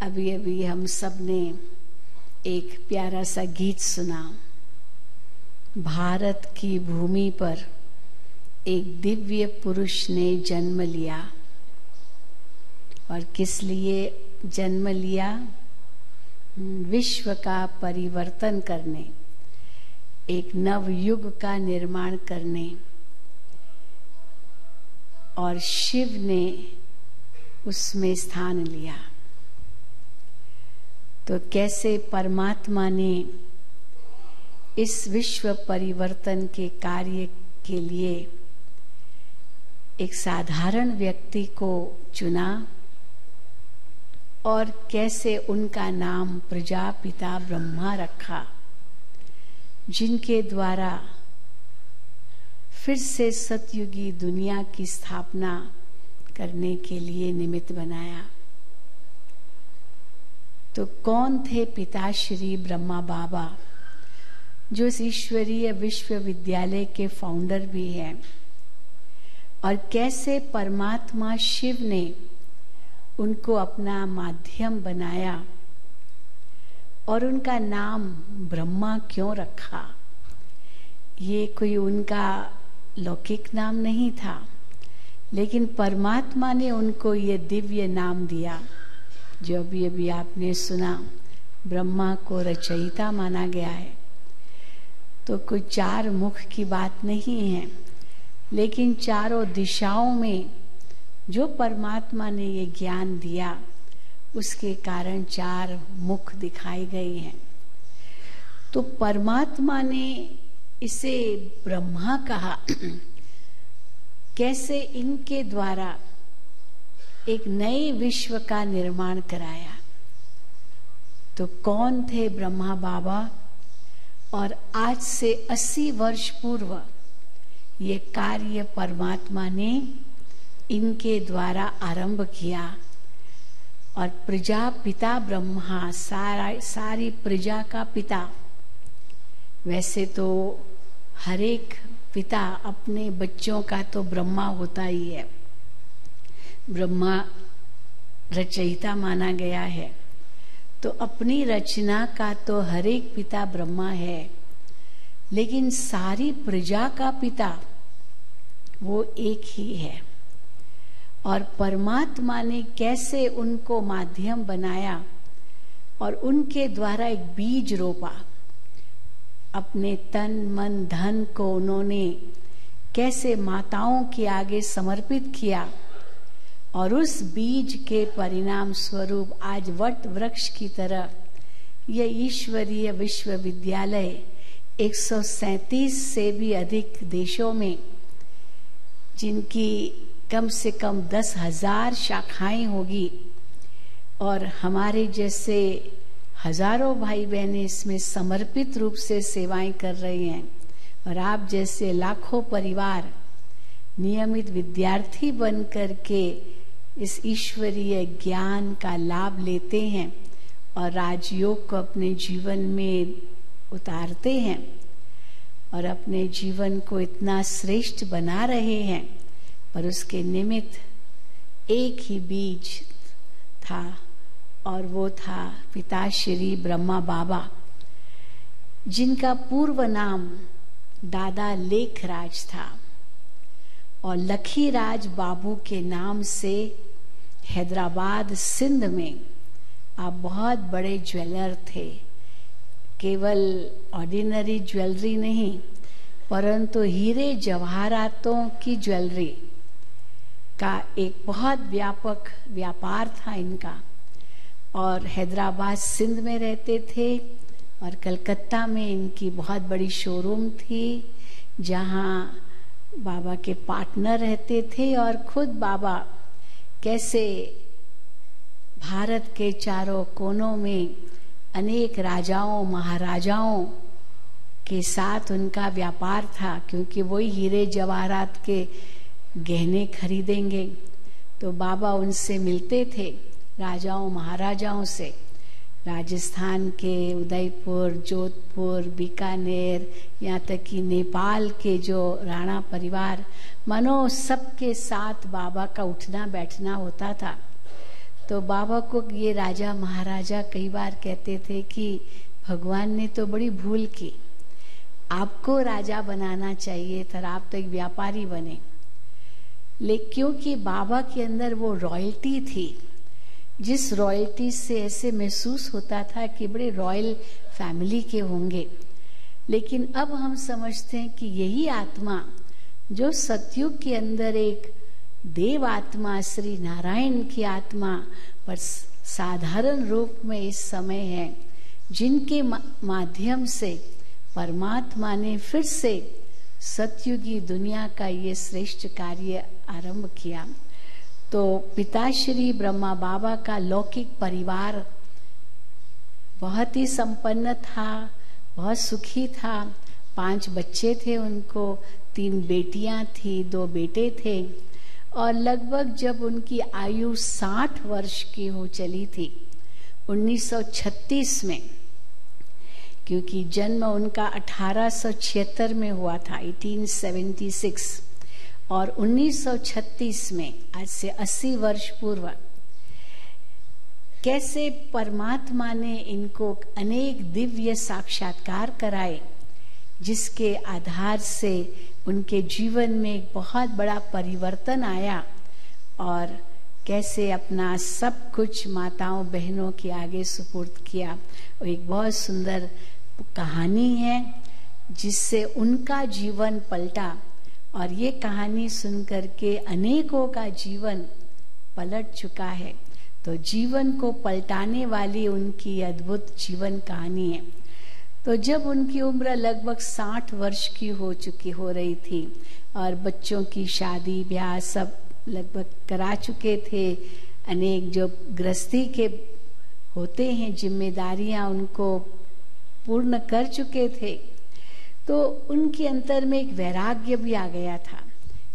अभी अभी हम सब ने एक प्यारा सा गीत सुना। भारत की भूमि पर एक दिव्य पुरुष ने जन्म लिया। और किस लिए जन्म लिया? विश्व का परिवर्तन करने, एक नव युग का निर्माण करने। और शिव ने उसमें स्थान लिया। तो कैसे परमात्मा ने इस विश्व परिवर्तन के कार्य के लिए एक साधारण व्यक्ति को चुना और कैसे उनका नाम प्रजापिता ब्रह्मा रखा, जिनके द्वारा फिर से सतयुगी दुनिया की स्थापना करने के लिए निमित्त बनाया। तो कौन थे पिताश्री ब्रह्मा बाबा, जो इस ईश्वरीय विश्वविद्यालय के फाउंडर भी हैं? और कैसे परमात्मा शिव ने उनको अपना माध्यम बनाया और उनका नाम ब्रह्मा क्यों रखा? ये कोई उनका लौकिक नाम नहीं था, लेकिन परमात्मा ने उनको ये दिव्य नाम दिया, जो अभी अभी आपने सुना। ब्रह्मा को रचयिता माना गया है। तो कोई चार मुख की बात नहीं है, लेकिन चारों दिशाओं में जो परमात्मा ने ये ज्ञान दिया, उसके कारण चार मुख दिखाए गए हैं। तो परमात्मा ने इसे ब्रह्मा कहा। कैसे इनके द्वारा एक नए विश्व का निर्माण कराया। तो कौन थे ब्रह्मा बाबा? और आज से 80 वर्ष पूर्व ये कार्य परमात्मा ने इनके द्वारा आरंभ किया। और प्रजापिता ब्रह्मा, सारी प्रजा का पिता। वैसे तो हर एक पिता अपने बच्चों का तो ब्रह्मा होता ही है। ब्रह्मा रचयिता माना गया है, तो अपनी रचना का तो हर एक पिता ब्रह्मा है, लेकिन सारी प्रजा का पिता वो एक ही है। और परमात्मा ने कैसे उनको माध्यम बनाया और उनके द्वारा एक बीज रोपा। अपने तन मन धन को उन्होंने कैसे माताओं के आगे समर्पित किया, और उस बीज के परिणाम स्वरूप आज वट वृक्ष की तरह यह ईश्वरीय विश्वविद्यालय 137 से भी अधिक देशों में, जिनकी कम से कम 10,000 शाखाएं होगी, और हमारे जैसे हजारों भाई बहनें इसमें समर्पित रूप से सेवाएं कर रहे हैं। और आप जैसे लाखों परिवार नियमित विद्यार्थी बन करके इस ईश्वरीय ज्ञान का लाभ लेते हैं और राजयोग को अपने जीवन में उतारते हैं और अपने जीवन को इतना श्रेष्ठ बना रहे हैं। पर उसके निमित्त एक ही बीज था, और वो था पिताश्री ब्रह्मा बाबा, जिनका पूर्व नाम दादा लेखराज था। और लखीराज बाबू के नाम से हैदराबाद सिंध में आप बहुत बड़े ज्वेलर थे। केवल ऑर्डिनरी ज्वेलरी नहीं, परंतु हीरे जवाहरातों की ज्वेलरी का एक बहुत व्यापक व्यापार था इनका। और हैदराबाद सिंध में रहते थे, और कलकत्ता में इनकी बहुत बड़ी शोरूम थी, जहाँ बाबा के पार्टनर रहते थे। और खुद बाबा कैसे भारत के चारों कोनों में अनेक राजाओं महाराजाओं के साथ उनका व्यापार था, क्योंकि वही हीरे जवाहरात के गहने खरीदेंगे तो बाबा उनसे मिलते थे, राजाओं महाराजाओं से। राजस्थान के उदयपुर, जोधपुर, बीकानेर, यहाँ तक कि नेपाल के जो राणा परिवार, मानो सबके साथ बाबा का उठना बैठना होता था। तो बाबा को ये राजा महाराजा कई बार कहते थे कि भगवान ने तो बड़ी भूल की, आपको राजा बनाना चाहिए था, आप तो एक व्यापारी बने। लेकिन क्योंकि बाबा के अंदर वो रॉयल्टी थी, जिस रॉयल्टी से ऐसे महसूस होता था कि बड़े रॉयल फैमिली के होंगे। लेकिन अब हम समझते हैं कि यही आत्मा जो सतयुग के अंदर एक देव आत्मा, श्री नारायण की आत्मा पर साधारण रूप में इस समय है, जिनके माध्यम से परमात्मा ने फिर से सतयुगी दुनिया का ये श्रेष्ठ कार्य आरंभ किया। तो पिताश्री ब्रह्मा बाबा का लौकिक परिवार बहुत ही संपन्न था, बहुत सुखी था। 5 बच्चे थे उनको, 3 बेटियां थी, 2 बेटे थे। और लगभग जब उनकी आयु 60 वर्ष की हो चली थी 1936 में, क्योंकि जन्म उनका 1876 में हुआ था, 1876, और 1936 में, आज से 80 वर्ष पूर्व, कैसे परमात्मा ने इनको अनेक दिव्य साक्षात्कार कराए, जिसके आधार से उनके जीवन में एक बहुत बड़ा परिवर्तन आया, और कैसे अपना सब कुछ माताओं बहनों के आगे सुपुर्द किया। और एक बहुत सुंदर कहानी है जिससे उनका जीवन पलटा, और ये कहानी सुनकर के अनेकों का जीवन पलट चुका है। तो जीवन को पलटाने वाली उनकी अद्भुत जीवन कहानी है। तो जब उनकी उम्र लगभग 60 वर्ष की हो रही थी और बच्चों की शादी ब्याह सब लगभग करा चुके थे, अनेक जो गृहस्थी के होते हैं जिम्मेदारियां उनको पूर्ण कर चुके थे, तो उनके अंतर में एक वैराग्य भी आ गया था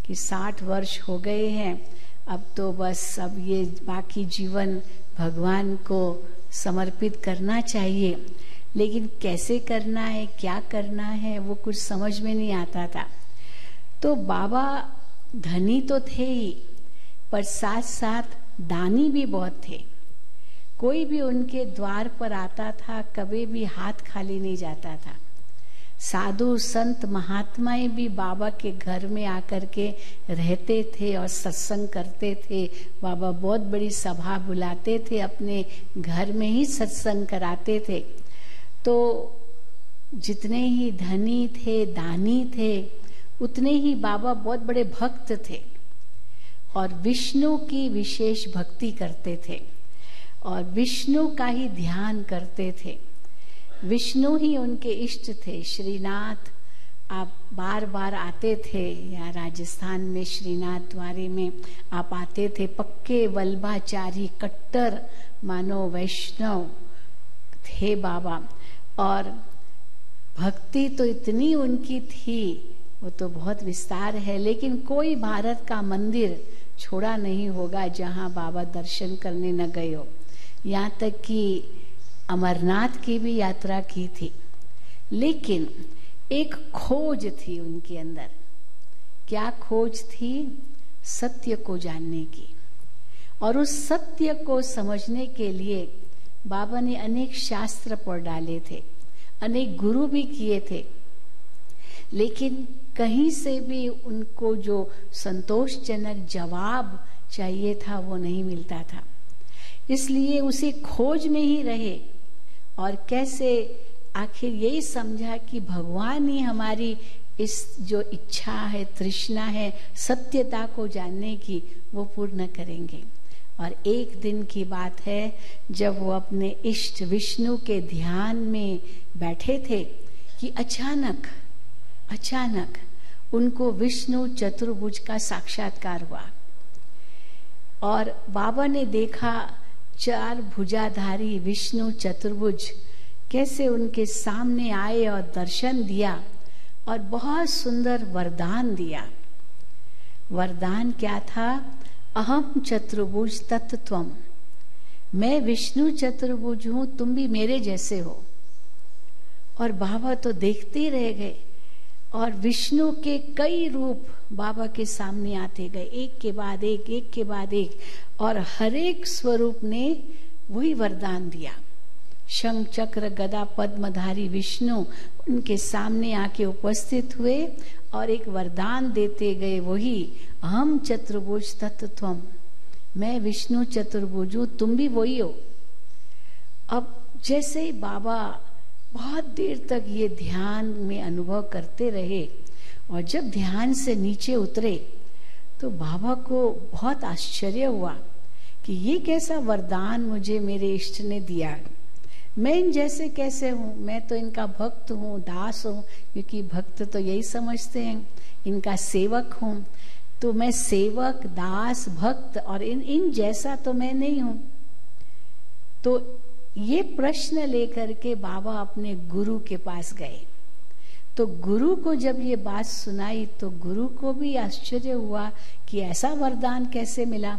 कि 60 वर्ष हो गए हैं, अब तो बस अब ये बाकी जीवन भगवान को समर्पित करना चाहिए। लेकिन कैसे करना है, क्या करना है, वो कुछ समझ में नहीं आता था। तो बाबा धनी तो थे ही, पर साथ साथ दानी भी बहुत थे। कोई भी उनके द्वार पर आता था, कभी भी हाथ खाली नहीं जाता था। साधु संत महात्माएं भी बाबा के घर में आकर के रहते थे और सत्संग करते थे। बाबा बहुत बड़ी सभा बुलाते थे, अपने घर में ही सत्संग कराते थे। तो जितने ही धनी थे, दानी थे, उतने ही बाबा बहुत बड़े भक्त थे और विष्णु की विशेष भक्ति करते थे और विष्णु का ही ध्यान करते थे। विष्णु ही उनके इष्ट थे। श्रीनाथ आप बार बार आते थे, या राजस्थान में श्रीनाथ द्वारे में आप आते थे। पक्के वल्भाचारी कट्टर मानो वैष्णव थे बाबा, और भक्ति तो इतनी उनकी थी, वो तो बहुत विस्तार है। लेकिन कोई भारत का मंदिर छोड़ा नहीं होगा जहां बाबा दर्शन करने न गए हो। यहाँ तक कि अमरनाथ की भी यात्रा की थी। लेकिन एक खोज थी उनके अंदर। क्या खोज थी? सत्य को जानने की। और उस सत्य को समझने के लिए बाबा ने अनेक शास्त्र पढ़ डाले थे, अनेक गुरु भी किए थे, लेकिन कहीं से भी उनको जो संतोषजनक जवाब चाहिए था वो नहीं मिलता था। इसलिए उसी खोज में ही रहे और कैसे आखिर यही समझा कि भगवान ही हमारी इस जो इच्छा है, तृष्णा है सत्यता को जानने की, वो पूर्ण करेंगे। और एक दिन की बात है जब वो अपने इष्ट विष्णु के ध्यान में बैठे थे कि अचानक उनको विष्णु चतुर्भुज का साक्षात्कार हुआ और बाबा ने देखा 4 भुजाधारी विष्णु चतुर्भुज कैसे उनके सामने आए और दर्शन दिया और बहुत सुंदर वरदान दिया। वरदान क्या था? अहम चतुर्भुज तत्त्वम, मैं विष्णु चतुर्भुज हूं, तुम भी मेरे जैसे हो। और बाबा तो देखते ही रह गए। और विष्णु के कई रूप बाबा के सामने आते गए, एक के बाद एक, एक के बाद एक, और हर एक स्वरूप ने वही वरदान दिया। शंख चक्र गदा पद्मधारी विष्णु उनके सामने आके उपस्थित हुए और एक वरदान देते गए, वही अहम चतुर्भुज तत्त्वम, मैं विष्णु चतुर्भुज हूं, तुम भी वही हो। अब जैसे ही बाबा बहुत देर तक ये ध्यान में अनुभव करते रहे और जब ध्यान से नीचे उतरे तो बाबा को बहुत आश्चर्य हुआ कि ये कैसा वरदान मुझे मेरे इष्ट ने दिया। मैं इन जैसे कैसे हूँ, मैं तो इनका भक्त हूँ, दास हूँ, क्योंकि भक्त तो यही समझते हैं, इनका सेवक हूँ। तो मैं सेवक, दास, भक्त और इन जैसा तो मैं नहीं हूँ। तो ये प्रश्न लेकर के बाबा अपने गुरु के पास गए। तो गुरु को जब ये बात सुनाई तो गुरु को भी आश्चर्य हुआ कि ऐसा वरदान कैसे मिला,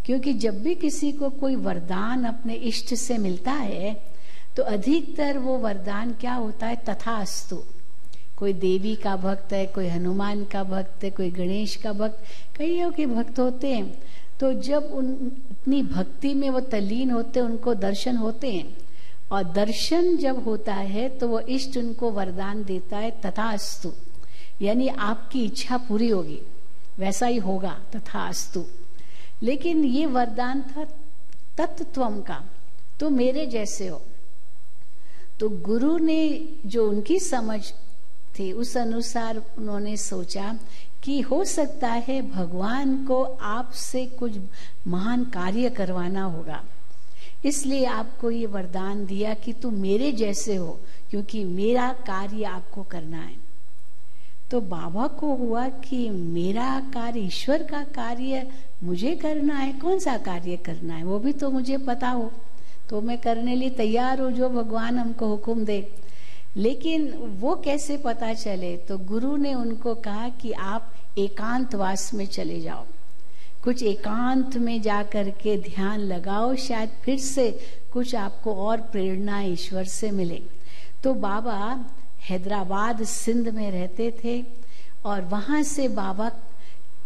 क्योंकि जब भी किसी को कोई वरदान अपने इष्ट से मिलता है तो अधिकतर वो वरदान क्या होता है, तथास्तु। कोई देवी का भक्त है, कोई हनुमान का भक्त है, कोई गणेश का भक्त, कईयों के भक्त होते हैं। तो जब अपनी भक्ति में वो तल्लीन होते हैं, उनको दर्शन होते हैं, और दर्शन जब होता है तो वो इष्ट उनको वरदान देता है, तथास्तु, यानी आपकी इच्छा पूरी होगी, वैसा ही होगा, तथास्तु। लेकिन ये वरदान था तत्त्वम का, तो मेरे जैसे हो। तो गुरु ने जो उनकी समझ थी उस अनुसार उन्होंने सोचा कि हो सकता है भगवान को आपसे कुछ महान कार्य करवाना होगा, इसलिए आपको ये वरदान दिया कि तुम मेरे जैसे हो, क्योंकि मेरा कार्य आपको करना है। तो बाबा को हुआ कि मेरा कार्य, ईश्वर का कार्य मुझे करना है, कौन सा कार्य करना है वो भी तो मुझे पता हो, तो मैं करने लिए तैयार हूँ जो भगवान हमको हुक्म दे। लेकिन वो कैसे पता चले? तो गुरु ने उनको कहा कि आप एकांतवास में चले जाओ, कुछ एकांत में जा करके ध्यान लगाओ, शायद फिर से कुछ आपको और प्रेरणा ईश्वर से मिले। तो बाबा हैदराबाद सिंध में रहते थे और वहां से बाबा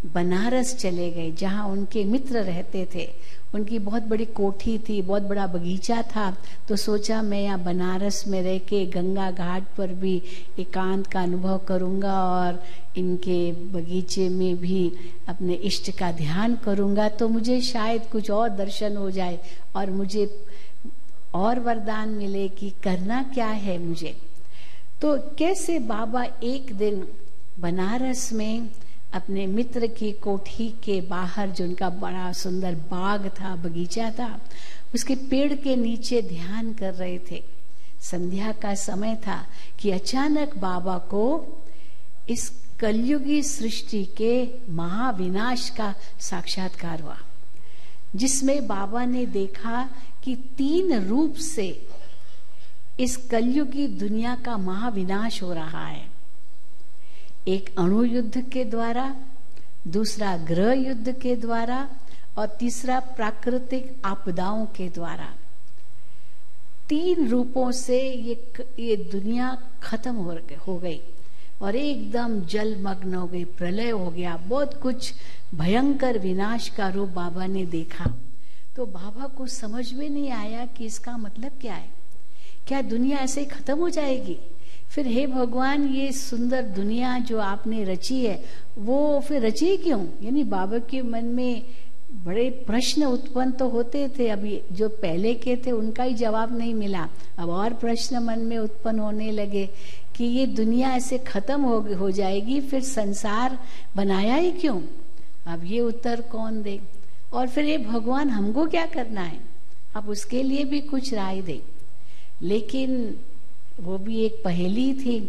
बनारस चले गए, जहां उनके मित्र रहते थे। उनकी बहुत बड़ी कोठी थी, बहुत बड़ा बगीचा था। तो सोचा मैं यहाँ बनारस में रह के गंगा घाट पर भी एकांत का अनुभव करूँगा और इनके बगीचे में भी अपने इष्ट का ध्यान करूँगा, तो मुझे शायद कुछ और दर्शन हो जाए और मुझे और वरदान मिले कि करना क्या है मुझे। तो कैसे बाबा एक दिन बनारस में अपने मित्र की कोठी के बाहर, जो उनका बड़ा सुंदर बाग था, बगीचा था, उसके पेड़ के नीचे ध्यान कर रहे थे। संध्या का समय था कि अचानक बाबा को इस कलयुगी सृष्टि के महाविनाश का साक्षात्कार हुआ, जिसमें बाबा ने देखा कि 3 रूप से इस कलयुगी दुनिया का महाविनाश हो रहा है। एक अणु युद्ध के द्वारा, दूसरा ग्रह युद्ध के द्वारा और तीसरा प्राकृतिक आपदाओं के द्वारा। 3 रूपों से ये दुनिया खत्म हो गई और एकदम जलमग्न हो गई, प्रलय हो गया, बहुत कुछ भयंकर विनाश का रूप बाबा ने देखा। तो बाबा को समझ में नहीं आया कि इसका मतलब क्या है, क्या दुनिया ऐसे ही खत्म हो जाएगी? फिर हे भगवान, ये सुंदर दुनिया जो आपने रची है वो फिर रची क्यों? यानी बाबा के मन में बड़े प्रश्न उत्पन्न तो होते थे, अभी जो पहले के थे उनका ही जवाब नहीं मिला, अब और प्रश्न मन में उत्पन्न होने लगे कि ये दुनिया ऐसे खत्म हो जाएगी, फिर संसार बनाया ही क्यों? अब ये उत्तर कौन दे? और फिर ये भगवान हमको क्या करना है? अब उसके लिए भी कुछ राय दे। लेकिन वो भी एक पहेली थी।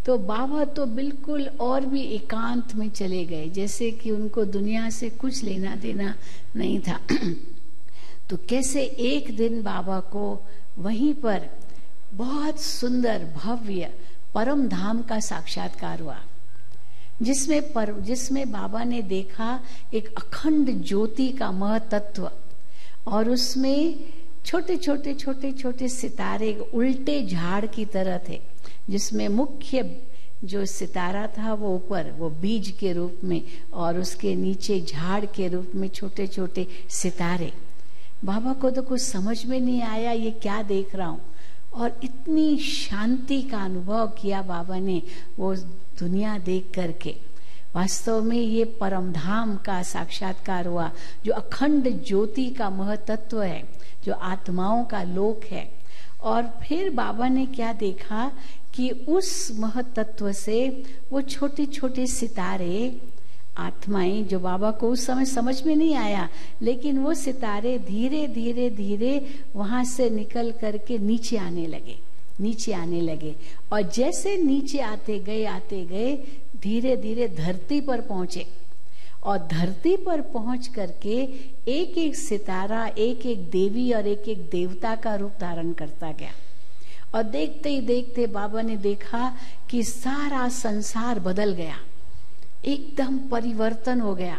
तो बाबा तो बिल्कुल और भी एकांत में चले गए, जैसे कि उनको दुनिया से कुछ लेना देना नहीं था। तो कैसे एक दिन बाबा को वहीं पर बहुत सुंदर भव्य परम धाम का साक्षात्कार हुआ, जिसमें बाबा ने देखा एक अखंड ज्योति का महतत्व, और उसमें छोटे छोटे सितारे उल्टे झाड़ की तरह थे, जिसमें मुख्य जो सितारा था वो ऊपर, वो बीज के रूप में, और उसके नीचे झाड़ के रूप में छोटे छोटे सितारे। बाबा को तो कुछ समझ में नहीं आया ये क्या देख रहा हूँ, और इतनी शांति का अनुभव किया बाबा ने वो दुनिया देख करके। वास्तव में ये परम धाम का साक्षात्कार हुआ, जो अखंड ज्योति का महतत्व है, जो आत्माओं का लोक है। और फिर बाबा ने क्या देखा कि उस महतत्व से वो छोटे छोटे सितारे, आत्माएं, जो बाबा को उस समय समझ में नहीं आया, लेकिन वो सितारे धीरे धीरे धीरे वहां से निकल करके नीचे आने लगे। और जैसे नीचे आते गए धीरे धीरे धरती पर पहुंचे, और धरती पर पहुंच करके एक एक सितारा एक एक देवी और एक एक देवता का रूप धारण करता गया। और देखते ही देखते बाबा ने देखा कि सारा संसार बदल गया, एकदम परिवर्तन हो गया।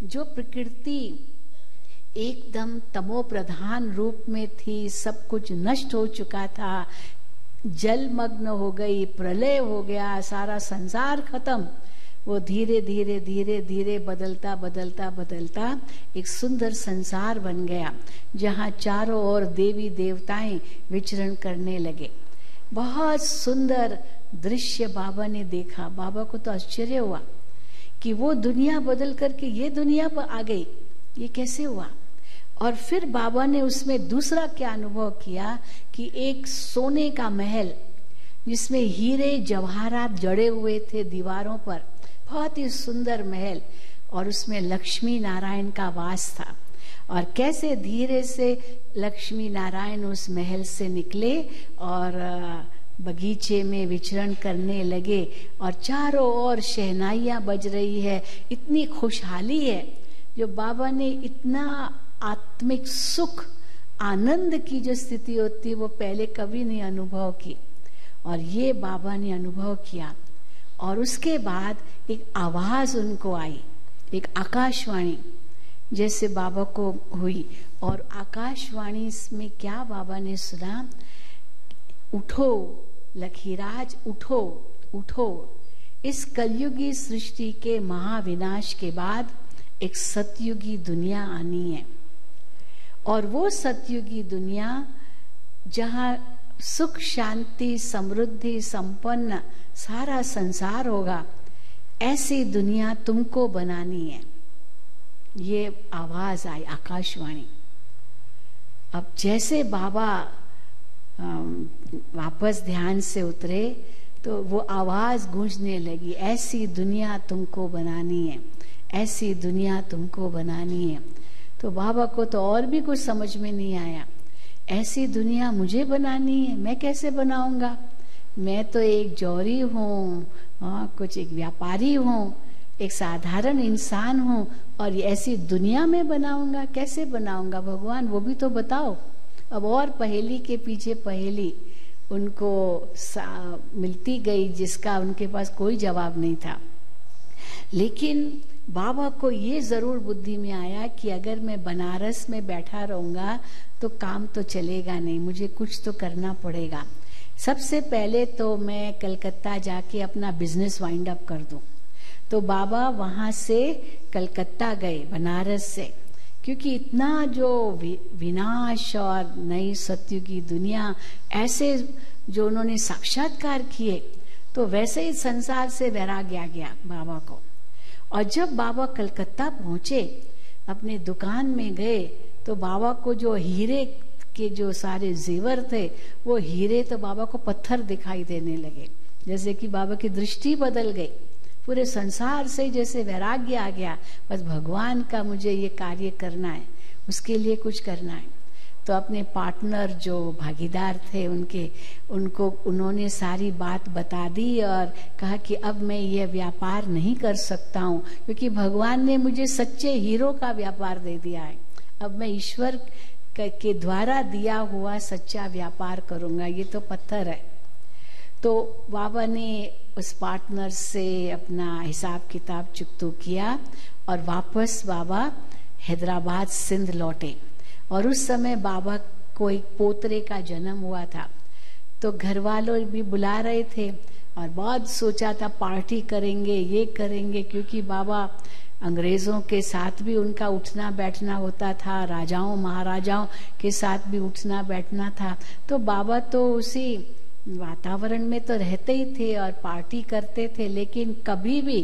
जो प्रकृति एकदम तमो प्रधान रूप में थी, सब कुछ नष्ट हो चुका था, जलमग्न हो गई, प्रलय हो गया, सारा संसार खत्म, वो धीरे धीरे धीरे धीरे बदलता बदलता बदलता एक सुंदर संसार बन गया, जहाँ चारों ओर देवी देवताएं विचरण करने लगे। बहुत सुंदर दृश्य बाबा ने देखा। बाबा को तो आश्चर्य हुआ कि वो दुनिया बदल करके ये दुनिया पर आ गई, ये कैसे हुआ। और फिर बाबा ने उसमें दूसरा क्या अनुभव किया कि एक सोने का महल, जिसमें हीरे जवाहरात जड़े हुए थे दीवारों पर, बहुत ही सुंदर महल, और उसमें लक्ष्मी नारायण का वास था। और कैसे धीरे से लक्ष्मी नारायण उस महल से निकले और बगीचे में विचरण करने लगे, और चारों ओर शहनाइयां बज रही है, इतनी खुशहाली है। जो बाबा ने इतना आत्मिक सुख, आनंद की जो स्थिति होती है वो पहले कभी नहीं अनुभव की, और ये बाबा ने अनुभव किया। और उसके बाद एक आवाज उनको आई, एक आकाशवाणी जैसे बाबा को हुई। और आकाशवाणी में क्या बाबा ने सुना, उठो लखीराज, उठो उठो, इस कलयुगी सृष्टि के महाविनाश के बाद एक सतयुगी दुनिया आनी है। और वो सतयुगी दुनिया जहाँ सुख शांति समृद्धि संपन्न सारा संसार होगा, ऐसी दुनिया तुमको बनानी है। ये आवाज आई, आकाशवाणी। अब जैसे बाबा वापस ध्यान से उतरे तो वो आवाज गूंजने लगी, ऐसी दुनिया तुमको बनानी है, ऐसी दुनिया तुमको बनानी है। तो बाबा को तो और भी कुछ समझ में नहीं आया, ऐसी दुनिया मुझे बनानी है, मैं कैसे बनाऊंगा, मैं तो एक जौहरी हूँ, कुछ एक व्यापारी हूँ, एक साधारण इंसान हूँ, और ऐसी दुनिया में बनाऊंगा, कैसे बनाऊंगा भगवान, वो भी तो बताओ। अब और पहेली के पीछे पहेली उनको मिलती गई, जिसका उनके पास कोई जवाब नहीं था। लेकिन बाबा को ये जरूर बुद्धि में आया कि अगर मैं बनारस में बैठा रहूंगा तो काम तो चलेगा नहीं, मुझे कुछ तो करना पड़ेगा। सबसे पहले तो मैं कलकत्ता जाके अपना बिजनेस वाइंड अप कर दूं। तो बाबा वहां से कलकत्ता गए, बनारस से, क्योंकि इतना जो विनाश और नई सतयुगी दुनिया ऐसे जो उन्होंने साक्षात्कार किए, तो वैसे ही संसार से वैराग्य आ गया बाबा को। और जब बाबा कलकत्ता पहुंचे, अपने दुकान में गए, तो बाबा को जो हीरे के जो सारे जेवर थे, वो हीरे तो बाबा को पत्थर दिखाई देने लगे, जैसे कि बाबा की दृष्टि बदल गई। पूरे संसार से जैसे वैराग्य आ गया, बस भगवान का मुझे ये कार्य करना है, उसके लिए कुछ करना है। तो अपने पार्टनर जो भागीदार थे उनको उन्होंने सारी बात बता दी और कहा कि अब मैं ये व्यापार नहीं कर सकता हूँ, क्योंकि भगवान ने मुझे सच्चे हीरो का व्यापार दे दिया है। अब मैं ईश्वर के द्वारा दिया हुआ सच्चा व्यापार करूंगा, ये तो पत्थर है। तो बाबा ने उस पार्टनर से अपना हिसाब किताब चुकतो किया और वापस बाबा हैदराबाद सिंध लौटे। और उस समय बाबा को एक पोतरे का जन्म हुआ था, तो घर वालों भी बुला रहे थे। और बहुत सोचा था पार्टी करेंगे, ये करेंगे, क्योंकि बाबा अंग्रेजों के साथ भी उनका उठना बैठना होता था, राजाओं महाराजाओं के साथ भी उठना बैठना था। तो बाबा तो उसी वातावरण में तो रहते ही थे और पार्टी करते थे, लेकिन कभी भी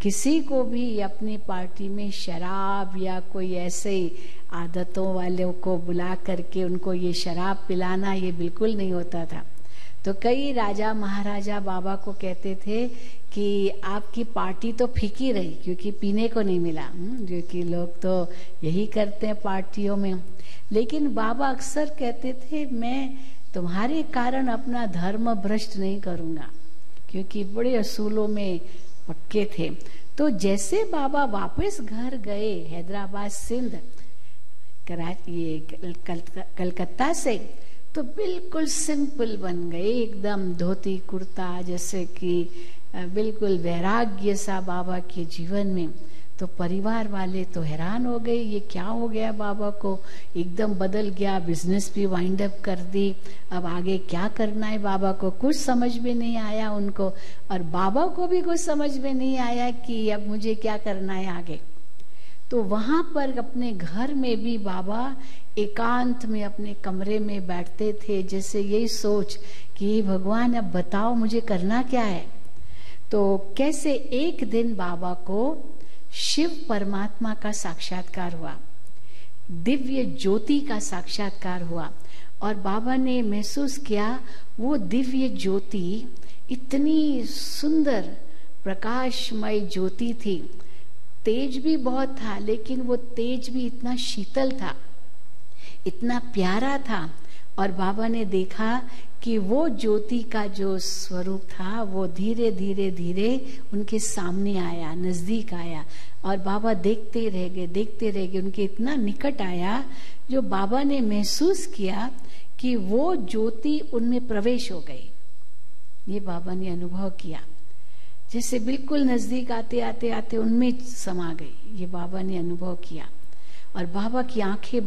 किसी को भी अपनी पार्टी में शराब या कोई ऐसे आदतों वालों को बुला करके उनको ये शराब पिलाना, ये बिल्कुल नहीं होता था। तो कई राजा महाराजा बाबा को कहते थे कि आपकी पार्टी तो फीकी रही, क्योंकि पीने को नहीं मिला, क्योंकि लोग तो यही करते हैं पार्टियों में। लेकिन बाबा अक्सर कहते थे, मैं तुम्हारे कारण अपना धर्म भ्रष्ट नहीं करूंगा, क्योंकि बड़े असूलों में पक्के थे। तो जैसे बाबा वापस घर गए हैदराबाद सिंध कलकत्ता से, तो बिल्कुल सिंपल बन गए, एकदम धोती कुर्ता, जैसे कि बिल्कुल वैराग्य सा बाबा के जीवन में। तो परिवार वाले तो हैरान हो गए, ये क्या हो गया बाबा को, एकदम बदल गया, बिजनेस भी वाइंड अप कर दी, अब आगे क्या करना है बाबा को कुछ समझ में नहीं आया उनको, और बाबा को भी कुछ समझ में नहीं आया कि अब मुझे क्या करना है आगे। तो वहां पर अपने घर में भी बाबा एकांत में अपने कमरे में बैठते थे, जैसे यही सोच कि भगवान अब बताओ मुझे करना क्या है। तो कैसे एक दिन बाबा को शिव परमात्मा का साक्षात्कार हुआ, दिव्य ज्योति का साक्षात्कार हुआ, और बाबा ने महसूस किया वो दिव्य ज्योति इतनी सुंदर प्रकाशमय ज्योति थी, तेज भी बहुत था, लेकिन वो तेज भी इतना शीतल था, इतना प्यारा था। और बाबा ने देखा कि वो ज्योति का जो स्वरूप था वो धीरे धीरे धीरे उनके सामने आया, नजदीक आया, और बाबा देखते रह गए, उनके इतना निकट आया जो बाबा ने महसूस किया कि वो ज्योति उनमें प्रवेश हो गई। ये बाबा ने अनुभव किया, जैसे बिल्कुल नजदीक आते आते आते उनमें समा गई, ये बाबा ने अनुभव किया। और बाबा की आंखें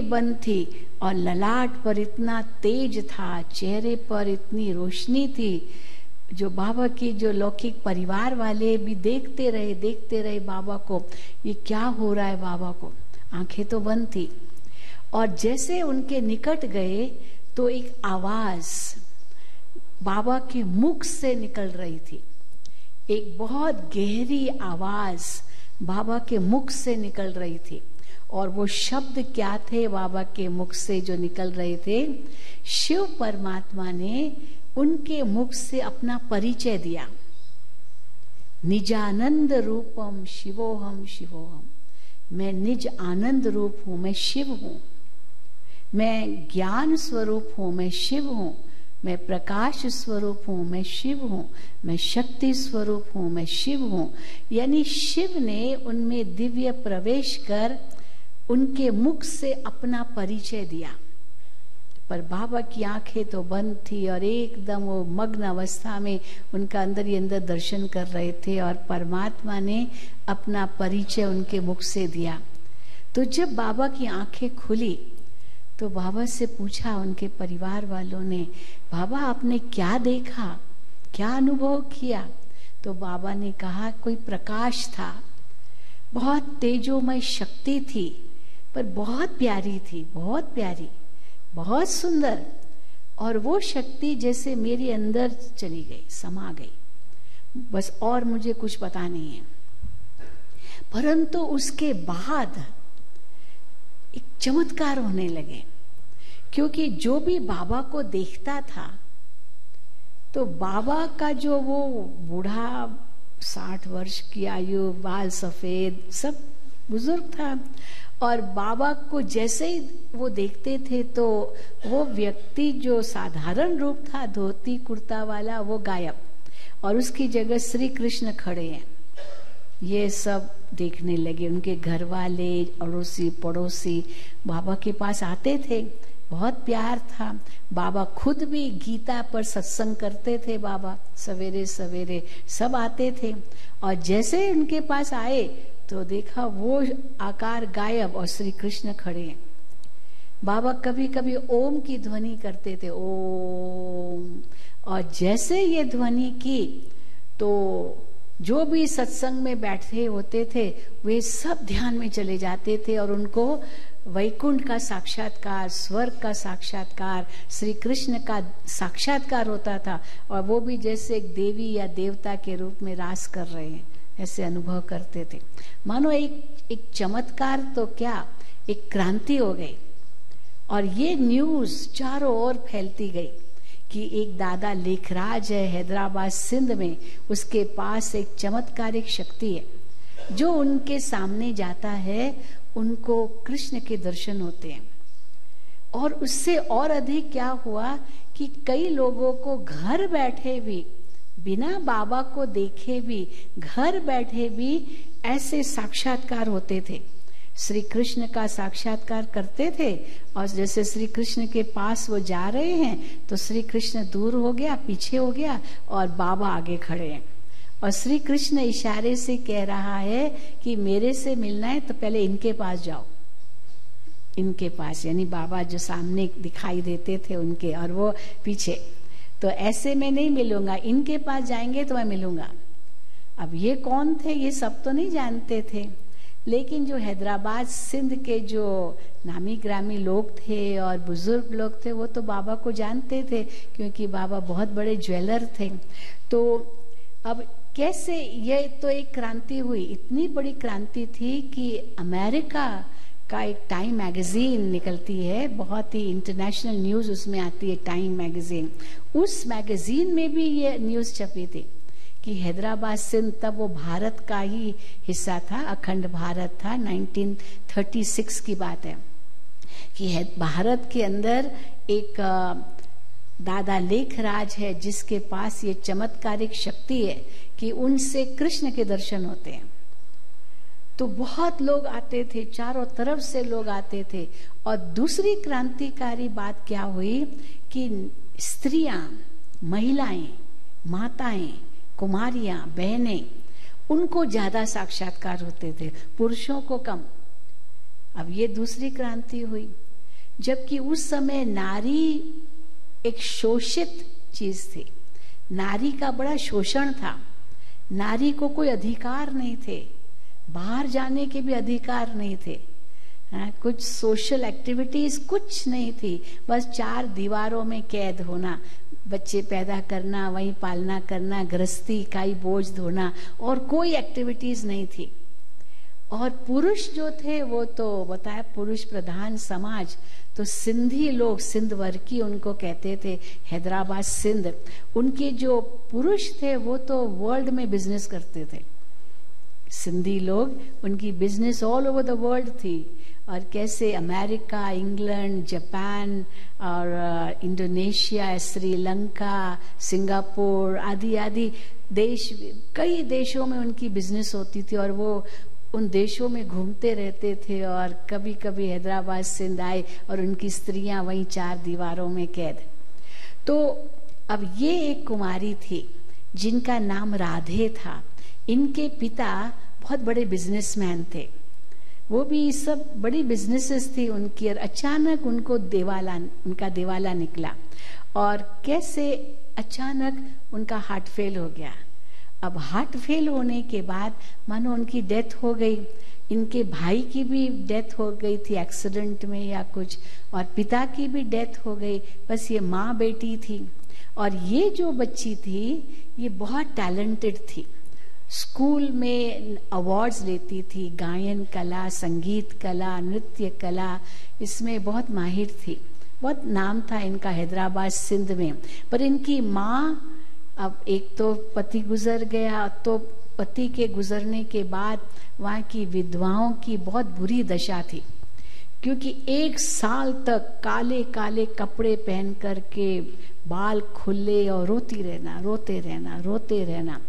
बंद थी और ललाट पर इतना तेज था, चेहरे पर इतनी रोशनी थी, जो बाबा की जो लौकिक परिवार वाले भी देखते रहे बाबा को, ये क्या हो रहा है बाबा को, आंखें तो बंद थी। और जैसे उनके निकट गए तो एक आवाज बाबा के मुख से निकल रही थी, एक बहुत गहरी आवाज बाबा के मुख से निकल रही थी। और वो शब्द क्या थे बाबा के मुख से जो निकल रहे थे? शिव परमात्मा ने उनके मुख से अपना परिचय दिया, निजानंद रूपम शिवोहम शिवोहम, मैं निज आनंद रूप हूं, मैं शिव हूं, मैं ज्ञान स्वरूप हूं, मैं शिव हूं, मैं प्रकाश स्वरूप हूं, मैं शिव हूं, मैं शक्ति स्वरूप हूं, मैं शिव हूं। यानी शिव ने उनमें दिव्य प्रवेश कर उनके मुख से अपना परिचय दिया। पर बाबा की आंखें तो बंद थी और एकदम वो मग्न अवस्था में उनका अंदर ही अंदर दर्शन कर रहे थे, और परमात्मा ने अपना परिचय उनके मुख से दिया। तो जब बाबा की आंखें खुली तो बाबा से पूछा उनके परिवार वालों ने, बाबा आपने क्या देखा, क्या अनुभव किया? तो बाबा ने कहा कोई प्रकाश था, बहुत तेजोमय शक्ति थी, पर बहुत प्यारी थी, बहुत प्यारी, बहुत सुंदर, और वो शक्ति जैसे मेरे अंदर चली गई, समा गई, बस और मुझे कुछ पता नहीं है। परंतु उसके बाद एक चमत्कार होने लगे, क्योंकि जो भी बाबा को देखता था तो बाबा का जो वो बूढ़ा 60 वर्ष की आयु, बाल सफेद, सब बुजुर्ग था, और बाबा को जैसे ही वो देखते थे तो वो व्यक्ति जो साधारण रूप था धोती कुर्ता वाला वो गायब, और उसकी जगह श्री कृष्ण खड़े हैं। ये सब देखने लगे, उनके घर वाले, अड़ोसी पड़ोसी बाबा के पास आते थे, बहुत प्यार था। बाबा खुद भी गीता पर सत्संग करते थे, बाबा सवेरे सवेरे सब आते थे, और जैसे उनके पास आए तो देखा वो आकार गायब और श्री कृष्ण खड़े हैं। बाबा कभी कभी ओम की ध्वनि करते थे, ओम, और जैसे ये ध्वनि की तो जो भी सत्संग में बैठे होते थे वे सब ध्यान में चले जाते थे और उनको वैकुंठ का साक्षात्कार, स्वर्ग का साक्षात्कार, श्री कृष्ण का साक्षात्कार होता था और वो भी जैसे एक देवी या देवता के रूप में रास कर रहे हैं ऐसे अनुभव करते थे। मानो एक चमत्कार तो क्या, एक क्रांति हो गई। और ये न्यूज चारों ओर फैलती गई कि एक दादा लेखराज है हैदराबाद सिंध में, उसके पास एक चमत्कारिक शक्ति है, जो उनके सामने जाता है उनको कृष्ण के दर्शन होते हैं। और उससे और अधिक क्या हुआ कि कई लोगों को घर बैठे भी, बिना बाबा को देखे भी, घर बैठे भी ऐसे साक्षात्कार होते थे। श्री कृष्ण का साक्षात्कार करते थे और जैसे श्री कृष्ण के पास वो जा रहे हैं तो श्री कृष्ण दूर हो गया, पीछे हो गया और बाबा आगे खड़े हैं और श्री कृष्ण इशारे से कह रहा है कि मेरे से मिलना है तो पहले इनके पास जाओ, इनके पास, यानी बाबा जो सामने दिखाई देते थे उनके और वो पीछे। तो ऐसे में नहीं मिलूंगा, इनके पास जाएंगे तो मैं मिलूंगा। अब ये कौन थे ये सब तो नहीं जानते थे, लेकिन जो हैदराबाद सिंध के जो नामी ग्रामी लोग थे और बुजुर्ग लोग थे वो तो बाबा को जानते थे क्योंकि बाबा बहुत बड़े ज्वेलर थे। तो अब कैसे ये तो एक क्रांति हुई, इतनी बड़ी क्रांति थी कि अमेरिका का एक टाइम मैगजीन निकलती है, बहुत ही इंटरनेशनल न्यूज उसमें आती है, टाइम मैगजीन। उस मैगजीन में भी ये न्यूज छपी थी कि हैदराबाद सिंध, तब वो भारत का ही हिस्सा था, अखंड भारत था, 1936 की बात है, कि भारत के अंदर एक दादा लेखराज है जिसके पास ये चमत्कारिक शक्ति है कि उनसे कृष्ण के दर्शन होते हैं। तो बहुत लोग आते थे, चारों तरफ से लोग आते थे। और दूसरी क्रांतिकारी बात क्या हुई कि स्त्रियां, महिलाएं, माताएं, कुमारियां, बहनें, उनको ज्यादा साक्षात्कार होते थे, पुरुषों को कम। अब ये दूसरी क्रांति हुई, जबकि उस समय नारी एक शोषित चीज थी, नारी का बड़ा शोषण था, नारी को कोई अधिकार नहीं थे, बाहर जाने के भी अधिकार नहीं थे, कुछ सोशल एक्टिविटीज कुछ नहीं थी, बस 4 दीवारों में कैद होना, बच्चे पैदा करना, वहीं पालना करना, गृहस्थी का ही बोझ ढोना, और कोई एक्टिविटीज नहीं थी। और पुरुष जो थे वो तो बताया पुरुष प्रधान समाज, तो सिंधी लोग, सिंध वर्की उनको कहते थे, हैदराबाद सिंध, उनके जो पुरुष थे वो तो वर्ल्ड में बिजनेस करते थे। सिंधी लोग, उनकी business all over the world थी, और कैसे अमेरिका, इंग्लैंड, जापान और इंडोनेशिया, श्रीलंका, सिंगापुर आदि आदि देश, कई देशों में उनकी बिजनेस होती थी और वो उन देशों में घूमते रहते थे। और कभी कभी हैदराबाद सिंध आए और उनकी स्त्रियां वहीं 4 दीवारों में कैद। तो अब ये एक कुमारी थी जिनका नाम राधे था। इनके पिता बहुत बड़े बिजनेसमैन थे, वो भी सब बड़ी बिजनेसेस थी उनकी, और अचानक उनको उनका दिवाला निकला। और कैसे अचानक उनका हार्ट फेल हो गया। अब हार्ट फेल होने के बाद मानो उनकी डेथ हो गई। इनके भाई की भी डेथ हो गई थी एक्सीडेंट में या कुछ, और पिता की भी डेथ हो गई, बस ये माँ बेटी थी। और ये जो बच्ची थी ये बहुत टैलेंटेड थी, स्कूल में अवार्ड्स लेती थी, गायन कला, संगीत कला, नृत्य कला, इसमें बहुत माहिर थी, बहुत नाम था इनका हैदराबाद सिंध में। पर इनकी माँ, अब एक तो पति गुजर गया, तो पति के गुजरने के बाद वहाँ की विधवाओं की बहुत बुरी दशा थी, क्योंकि 1 साल तक काले काले कपड़े पहन करके, बाल खुले, और रोती रहना, रोते रहना, रोते रहना,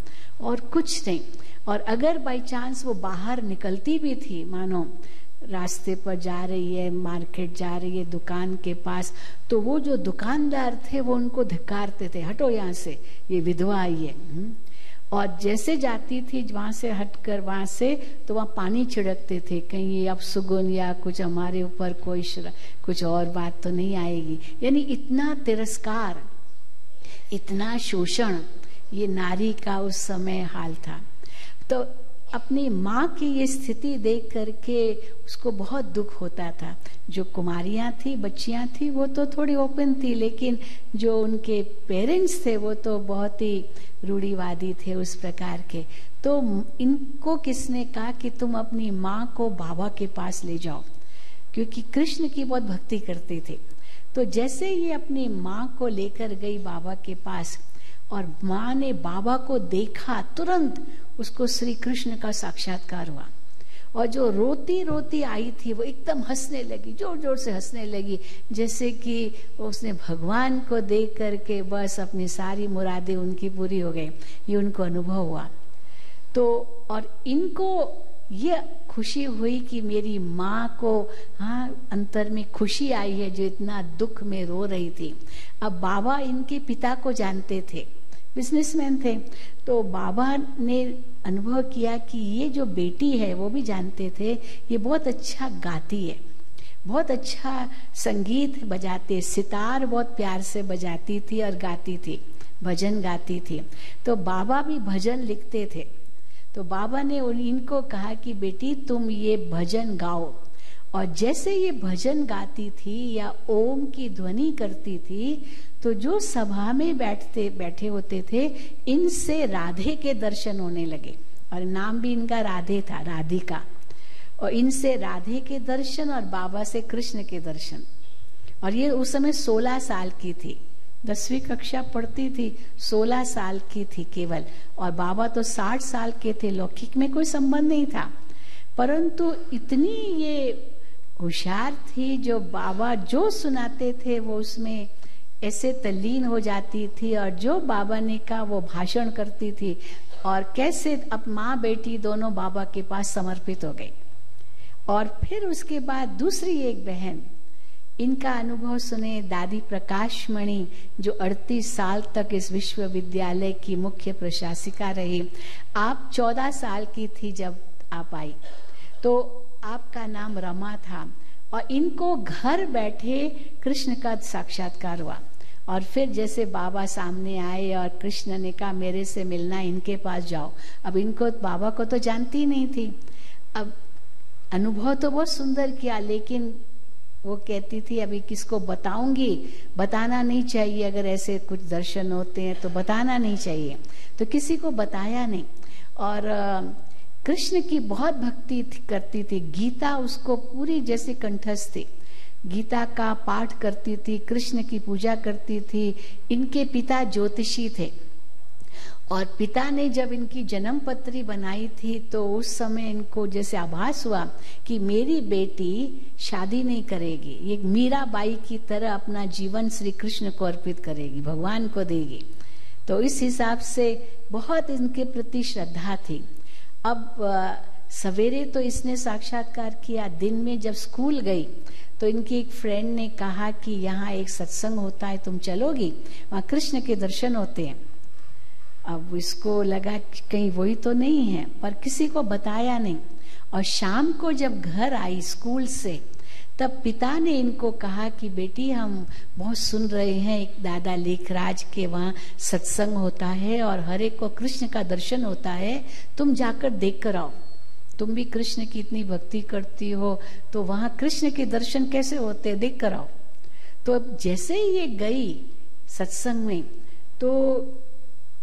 और कुछ नहीं। और अगर बाई चांस वो बाहर निकलती भी थी, मानो रास्ते पर जा रही है, मार्केट जा रही है, दुकान के पास, तो वो जो दुकानदार थे वो उनको धिक्कारते थे, हटो यहाँ से, ये विधवा आई है। और जैसे जाती थी वहां से हटकर वहां से, तो वहां पानी छिड़कते थे, कहीं ये अपशगुन या कुछ हमारे ऊपर कोई कुछ और बात तो नहीं आएगी। यानी इतना तिरस्कार, इतना शोषण, ये नारी का उस समय हाल था। तो अपनी माँ की ये स्थिति देख करके उसको बहुत दुख होता था। जो कुमारियाँ थी, बच्चियाँ थी, वो तो थोड़ी ओपन थी, लेकिन जो उनके पेरेंट्स थे वो तो बहुत ही रूढ़िवादी थे उस प्रकार के। तो इनको किसने कहा कि तुम अपनी माँ को बाबा के पास ले जाओ, क्योंकि कृष्ण की बहुत भक्ति करते थे। तो जैसे ये अपनी माँ को लेकर गई बाबा के पास, और माँ ने बाबा को देखा, तुरंत उसको श्री कृष्ण का साक्षात्कार हुआ। और जो रोती रोती आई थी वो एकदम हंसने लगी, जोर जोर से हंसने लगी, जैसे कि उसने भगवान को देख करके बस अपनी सारी मुरादें उनकी पूरी हो गई, ये उनको अनुभव हुआ। तो और इनको ये खुशी हुई कि मेरी माँ को अंतर में खुशी आई है, जो इतना दुख में रो रही थी। अब बाबा इनके पिता को जानते थे, बिजनेसमैन थे, तो बाबा ने अनुभव किया कि ये जो बेटी है, वो भी जानते थे ये बहुत अच्छा गाती है, बहुत अच्छा संगीत बजाते, सितार बहुत प्यार से बजाती थी और गाती थी, भजन गाती थी। तो बाबा भी भजन लिखते थे। तो बाबा ने इनको कहा कि बेटी तुम ये भजन गाओ। और जैसे ये भजन गाती थी या ओम की ध्वनि करती थी, तो जो सभा में बैठे होते थे, इनसे राधे के दर्शन होने लगे। और नाम भी इनका राधे था, राधिका। और इनसे राधे के दर्शन और बाबा से कृष्ण के दर्शन। और ये उस समय 16 साल की थी, 10वीं कक्षा पढ़ती थी, 16 साल की थी केवल। और बाबा तो 60 साल के थे, लौकिक में कोई संबंध नहीं था, परंतु इतनी ये होशियार थी, जो बाबा जो सुनाते थे वो उसमें ऐसे तल्लीन हो जाती थी। और जो बाबा ने कहा वो भाषण करती थी। और कैसे अब माँ बेटी दोनों बाबा के पास समर्पित हो गई। और फिर उसके बाद दूसरी एक बहन, इनका अनुभव सुने दादी प्रकाश मणि, जो 38 साल तक इस विश्वविद्यालय की मुख्य प्रशासिका रही। आप 14 साल की थी जब आप आई, तो आपका नाम रमा था। और इनको घर बैठे कृष्ण का साक्षात्कार हुआ। और फिर जैसे बाबा सामने आए और कृष्ण ने कहा मेरे से मिलना, इनके पास जाओ। अब इनको, बाबा को तो जानती नहीं थी। अब अनुभव तो बहुत सुंदर किया, लेकिन वो कहती थी अभी किसको बताऊंगी, बताना नहीं चाहिए, अगर ऐसे कुछ दर्शन होते हैं तो बताना नहीं चाहिए। तो किसी को बताया नहीं। और कृष्ण की बहुत भक्ति करती थी। गीता उसको पूरी जैसे कंठस्थ थी, गीता का पाठ करती थी, कृष्ण की पूजा करती थी। इनके पिता ज्योतिषी थे। और पिता ने जब इनकी जन्म पत्री बनाई थी, तो उस समय इनको जैसे आभास हुआ कि मेरी बेटी शादी नहीं करेगी, ये मीराबाई की तरह अपना जीवन श्री कृष्ण को अर्पित करेगी, भगवान को देगी। तो इस हिसाब से बहुत इनके प्रति श्रद्धा थी। अब सवेरे तो इसने साक्षात्कार किया, दिन में जब स्कूल गई तो इनकी एक फ्रेंड ने कहा कि यहाँ एक सत्संग होता है, तुम चलोगी, वहाँ कृष्ण के दर्शन होते हैं। अब इसको लगा कि कहीं वही तो नहीं है, पर किसी को बताया नहीं। और शाम को जब घर आई स्कूल से, तब पिता ने इनको कहा कि बेटी हम बहुत सुन रहे हैं, एक दादा लेखराज के वहाँ सत्संग होता है और हर एक को कृष्ण का दर्शन होता है, तुम जाकर देख कर आओ। तुम भी कृष्ण की इतनी भक्ति करती हो, तो वहाँ कृष्ण के दर्शन कैसे होते, देख कर आओ। तो जैसे ही ये गई सत्संग में, तो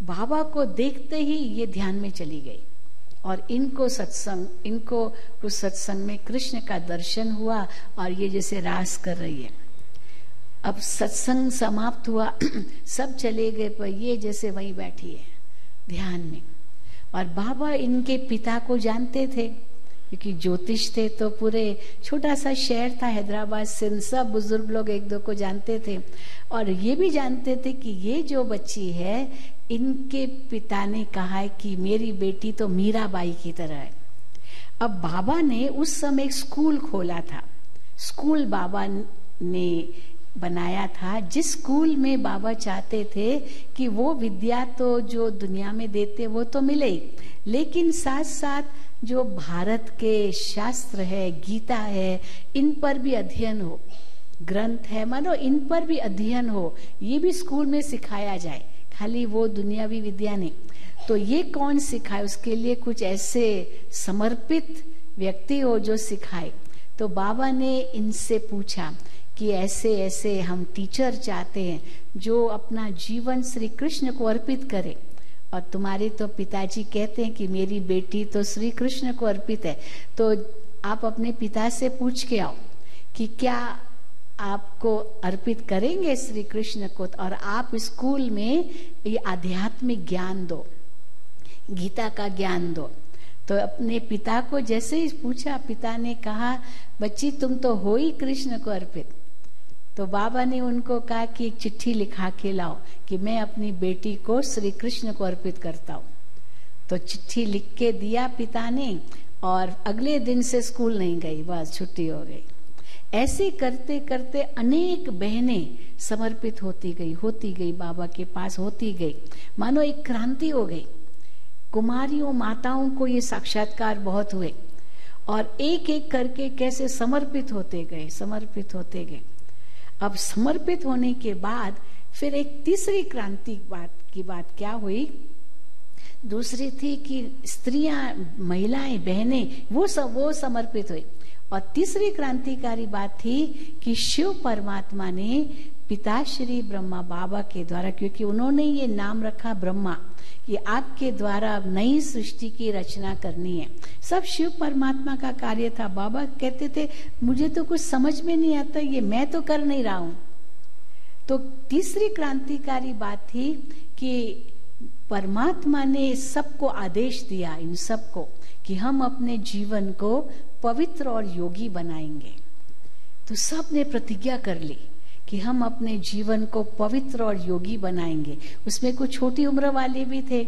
बाबा को देखते ही ये ध्यान में चली गई। और इनको उस सत्संग में कृष्ण का दर्शन हुआ और ये जैसे रास कर रही है। अब सत्संग समाप्त हुआ, सब चले गए, पर ये जैसे वहीं बैठी है ध्यान में। और बाबा इनके पिता को जानते थे, क्योंकि ज्योतिष थे, तो पूरे छोटा सा शहर था हैदराबाद से, सब बुजुर्ग लोग एक दो को जानते थे। और ये भी जानते थे कि ये जो बच्ची है, इनके पिता ने कहा है कि मेरी बेटी तो मीराबाई की तरह है। अब बाबा ने उस समय एक स्कूल खोला था। स्कूल बाबा ने बनाया था, जिस स्कूल में बाबा चाहते थे कि वो विद्या तो जो दुनिया में देते वो तो मिले ही, लेकिन साथ साथ जो भारत के शास्त्र है, गीता है, इन पर भी अध्ययन हो, ग्रंथ है मानो इन पर भी अध्ययन हो, ये भी स्कूल में सिखाया जाए, खाली वो दुनियावी विद्या नहीं। तो ये कौन सिखाए, उसके लिए कुछ ऐसे समर्पित व्यक्ति हो जो सिखाए। तो बाबा ने इनसे पूछा कि ऐसे ऐसे हम टीचर चाहते हैं जो अपना जीवन श्री कृष्ण को अर्पित करे, और तुम्हारे तो पिताजी कहते हैं कि मेरी बेटी तो श्री कृष्ण को अर्पित है, तो आप अपने पिता से पूछ के आओ कि क्या आपको अर्पित करेंगे श्री कृष्ण को, और आप स्कूल में ये आध्यात्मिक ज्ञान दो, गीता का ज्ञान दो। तो अपने पिता को जैसे ही पूछा, पिता ने कहा बच्ची तुम तो हो ही कृष्ण को अर्पित। तो बाबा ने उनको कहा कि एक चिट्ठी लिखा के लाओ कि मैं अपनी बेटी को श्री कृष्ण को अर्पित करता हूँ। तो चिट्ठी लिख के दिया पिता ने, और अगले दिन से स्कूल नहीं गई, बस छुट्टी हो गई। ऐसे करते करते अनेक बहनें समर्पित होती गई बाबा के पास होती गई, मानो एक क्रांति हो गई। कुमारियों माताओं को ये साक्षात्कार बहुत हुए, और एक एक करके कैसे समर्पित होते गए। अब समर्पित होने के बाद फिर एक तीसरी क्रांति की बात क्या हुई, दूसरी थी कि स्त्रियां, महिलाएं, बहनें वो समर्पित हुई। और तीसरी क्रांतिकारी बात थी कि शिव परमात्मा ने पिताश्री ब्रह्मा बाबा के द्वारा, क्योंकि उन्होंने ये नाम रखा ब्रह्मा, कि आपके द्वारा नई सृष्टि की रचना करनी है, सब शिव परमात्मा का कार्य था। बाबा कहते थे मुझे तो कुछ समझ में नहीं आता, ये मैं तो कर नहीं रहा हूं। तो तीसरी क्रांतिकारी बात थी कि परमात्मा ने सबको आदेश दिया, इन सबको, कि हम अपने जीवन को पवित्र और योगी बनाएंगे। तो सब ने प्रतिज्ञा कर ली कि हम अपने जीवन को पवित्र और योगी बनाएंगे। उसमें कुछ छोटी उम्र वाले भी थे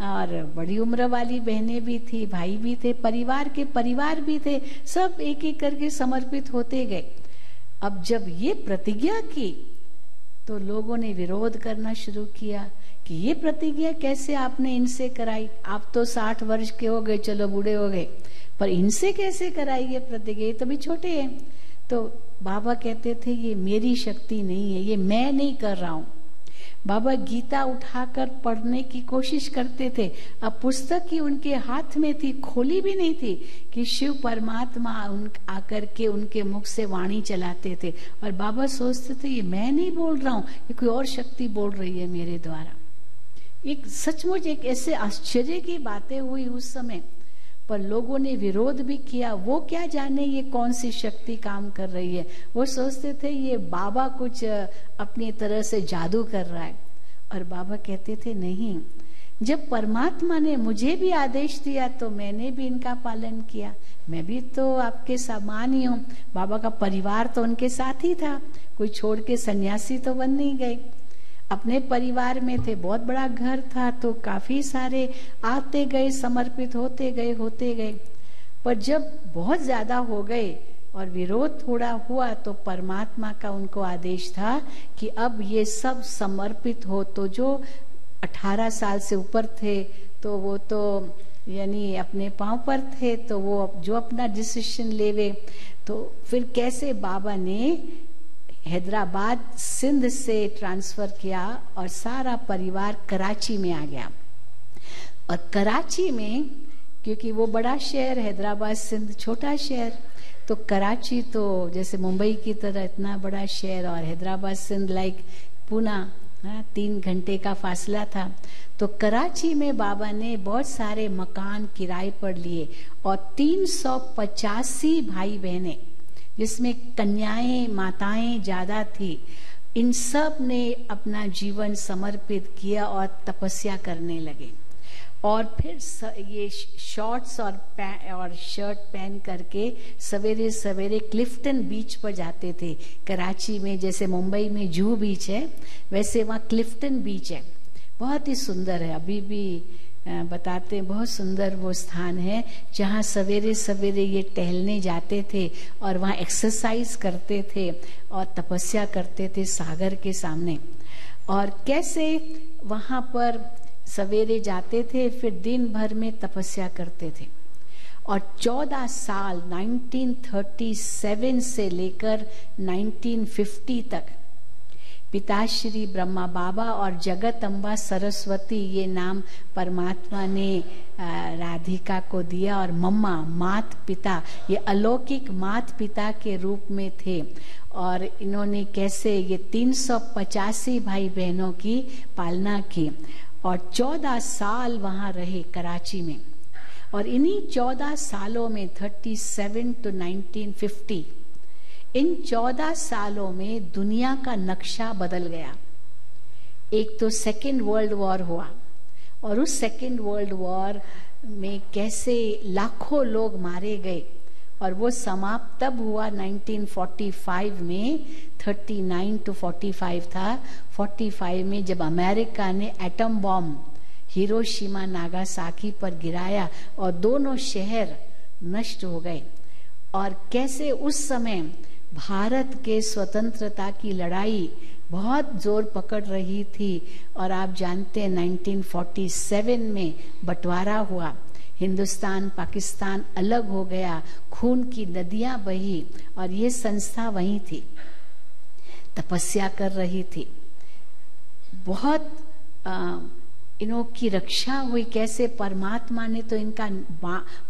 और बड़ी उम्र वाली बहनें भी थी, भाई भी थे, परिवार के परिवार भी थे, सब एक एक करके समर्पित होते गए। अब जब ये प्रतिज्ञा की तो लोगों ने विरोध करना शुरू किया कि ये प्रतिज्ञा कैसे आपने इनसे कराई, आप तो 60 वर्ष के हो गए, चलो बूढ़े हो गए, पर इनसे कैसे कराई ये प्रतिज्ञा, ये तो भी छोटे हैं। तो बाबा कहते थे ये मेरी शक्ति नहीं है, ये मैं नहीं कर रहा हूं। बाबा गीता उठाकर पढ़ने की कोशिश करते थे, अब पुस्तक ही उनके हाथ में थी, खोली भी नहीं थी, कि शिव परमात्मा आकर के उनके मुख से वाणी चलाते थे। और बाबा सोचते थे ये मैं नहीं बोल रहा हूं, ये कोई और शक्ति बोल रही है मेरे द्वारा। एक सचमुच एक ऐसे आश्चर्य की बातें हुई उस समय, पर लोगों ने विरोध भी किया। वो क्या जाने ये कौन सी शक्ति काम कर रही है, वो सोचते थे ये बाबा कुछ अपनी तरह से जादू कर रहा है। और बाबा कहते थे नहीं, जब परमात्मा ने मुझे भी आदेश दिया तो मैंने भी इनका पालन किया, मैं भी तो आपके समान ही हूँ। बाबा का परिवार तो उनके साथ ही था, कोई छोड़ के सन्यासी तो बन नहीं गए, अपने परिवार में थे, बहुत बड़ा घर था, तो काफी सारे आते गए, समर्पित होते गए। पर जब बहुत ज्यादा हो गए और विरोध थोड़ा हुआ तो परमात्मा का उनको आदेश था कि अब ये सब समर्पित हो। तो जो 18 साल से ऊपर थे तो वो तो यानी अपने पांव पर थे, तो वो जो अपना डिसीजन लेवे। तो फिर कैसे बाबा ने हैदराबाद सिंध से ट्रांसफर किया और सारा परिवार कराची में आ गया। और कराची में, क्योंकि वो बड़ा शहर, हैदराबाद सिंध छोटा शहर, तो कराची तो जैसे मुंबई की तरह इतना बड़ा शहर, और हैदराबाद सिंध लाइक पूना, 3 घंटे का फासला था। तो कराची में बाबा ने बहुत सारे मकान किराए पर लिए और 385 भाई बहनें, जिसमें कन्याएं माताएं ज्यादा थी, इन सब ने अपना जीवन समर्पित किया और तपस्या करने लगे। और फिर ये शॉर्ट्स और शर्ट पहन करके सवेरे सवेरे क्लिफ्टन बीच पर जाते थे। कराची में जैसे मुंबई में जूहू बीच है, वैसे वहाँ क्लिफ्टन बीच है, बहुत ही सुंदर है, अभी भी बताते हैं, बहुत सुंदर वो स्थान है जहाँ सवेरे सवेरे ये टहलने जाते थे और वहाँ एक्सरसाइज करते थे और तपस्या करते थे सागर के सामने। और कैसे वहाँ पर सवेरे जाते थे, फिर दिन भर में तपस्या करते थे। और 14 साल 1937 से लेकर 1950 तक पिताश्री ब्रह्मा बाबा और जगत अम्बा सरस्वती, ये नाम परमात्मा ने राधिका को दिया, और मम्मा मात पिता, ये अलौकिक मात पिता के रूप में थे। और इन्होंने कैसे ये 385 भाई बहनों की पालना की और 14 साल वहां रहे कराची में। और इन्हीं 14 सालों में 37 to 1950, इन 14 सालों में दुनिया का नक्शा बदल गया। एक तो सेकेंड वर्ल्ड वॉर हुआ, और उस सेकेंड वर्ल्ड वॉर में कैसे लाखों लोग मारे गए, और वो समाप्त तब हुआ 1945 में। 39 to 45 था। 45 में जब अमेरिका ने एटम बॉम्ब हिरोशिमा नागासाकी पर गिराया और दोनों शहर नष्ट हो गए। और कैसे उस समय भारत के स्वतंत्रता की लड़ाई बहुत जोर पकड़ रही थी। और आप जानते हैं 1947 में बंटवारा हुआ, हिंदुस्तान पाकिस्तान अलग हो गया, खून की नदियां बही, और ये संस्था वहीं थी, तपस्या कर रही थी। बहुत इनों की रक्षा हुई। कैसे परमात्मा ने तो इनका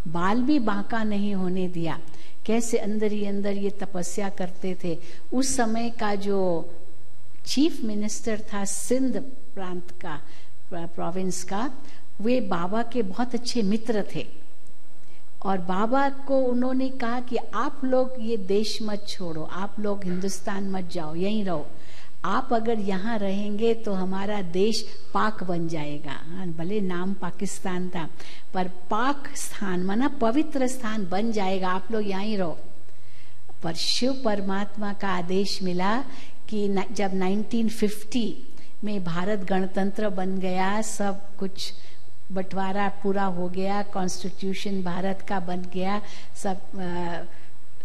बाल भी बांका नहीं होने दिया। कैसे अंदर ही अंदर ये तपस्या करते थे। उस समय का जो चीफ मिनिस्टर था सिंध प्रांत का, प्रोविंस का, वे बाबा के बहुत अच्छे मित्र थे। और बाबा को उन्होंने कहा कि आप लोग ये देश मत छोड़ो, आप लोग हिंदुस्तान मत जाओ, यहीं रहो। आप अगर यहाँ रहेंगे तो हमारा देश पाक बन जाएगा। भले नाम पाकिस्तान था, पर पाक स्थान माना पवित्र स्थान बन जाएगा, आप लोग यहीं रहो। पर शिव परमात्मा का आदेश मिला कि जब 1950 में भारत गणतंत्र बन गया, सब कुछ बंटवारा पूरा हो गया, कॉन्स्टिट्यूशन भारत का बन गया,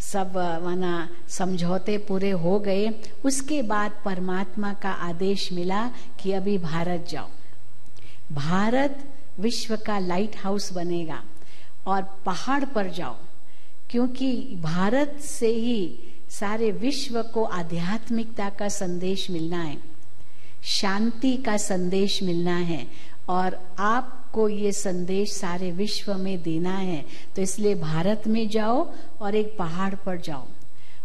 सब माना समझौते पूरे हो गए। उसके बाद परमात्मा का आदेश मिला कि अभी भारत जाओ, भारत विश्व का लाइट हाउस बनेगा, और पहाड़ पर जाओ, क्योंकि भारत से ही सारे विश्व को आध्यात्मिकता का संदेश मिलना है, शांति का संदेश मिलना है, और आपको ये संदेश सारे विश्व में देना है। तो इसलिए भारत में जाओ और एक पहाड़ पर जाओ।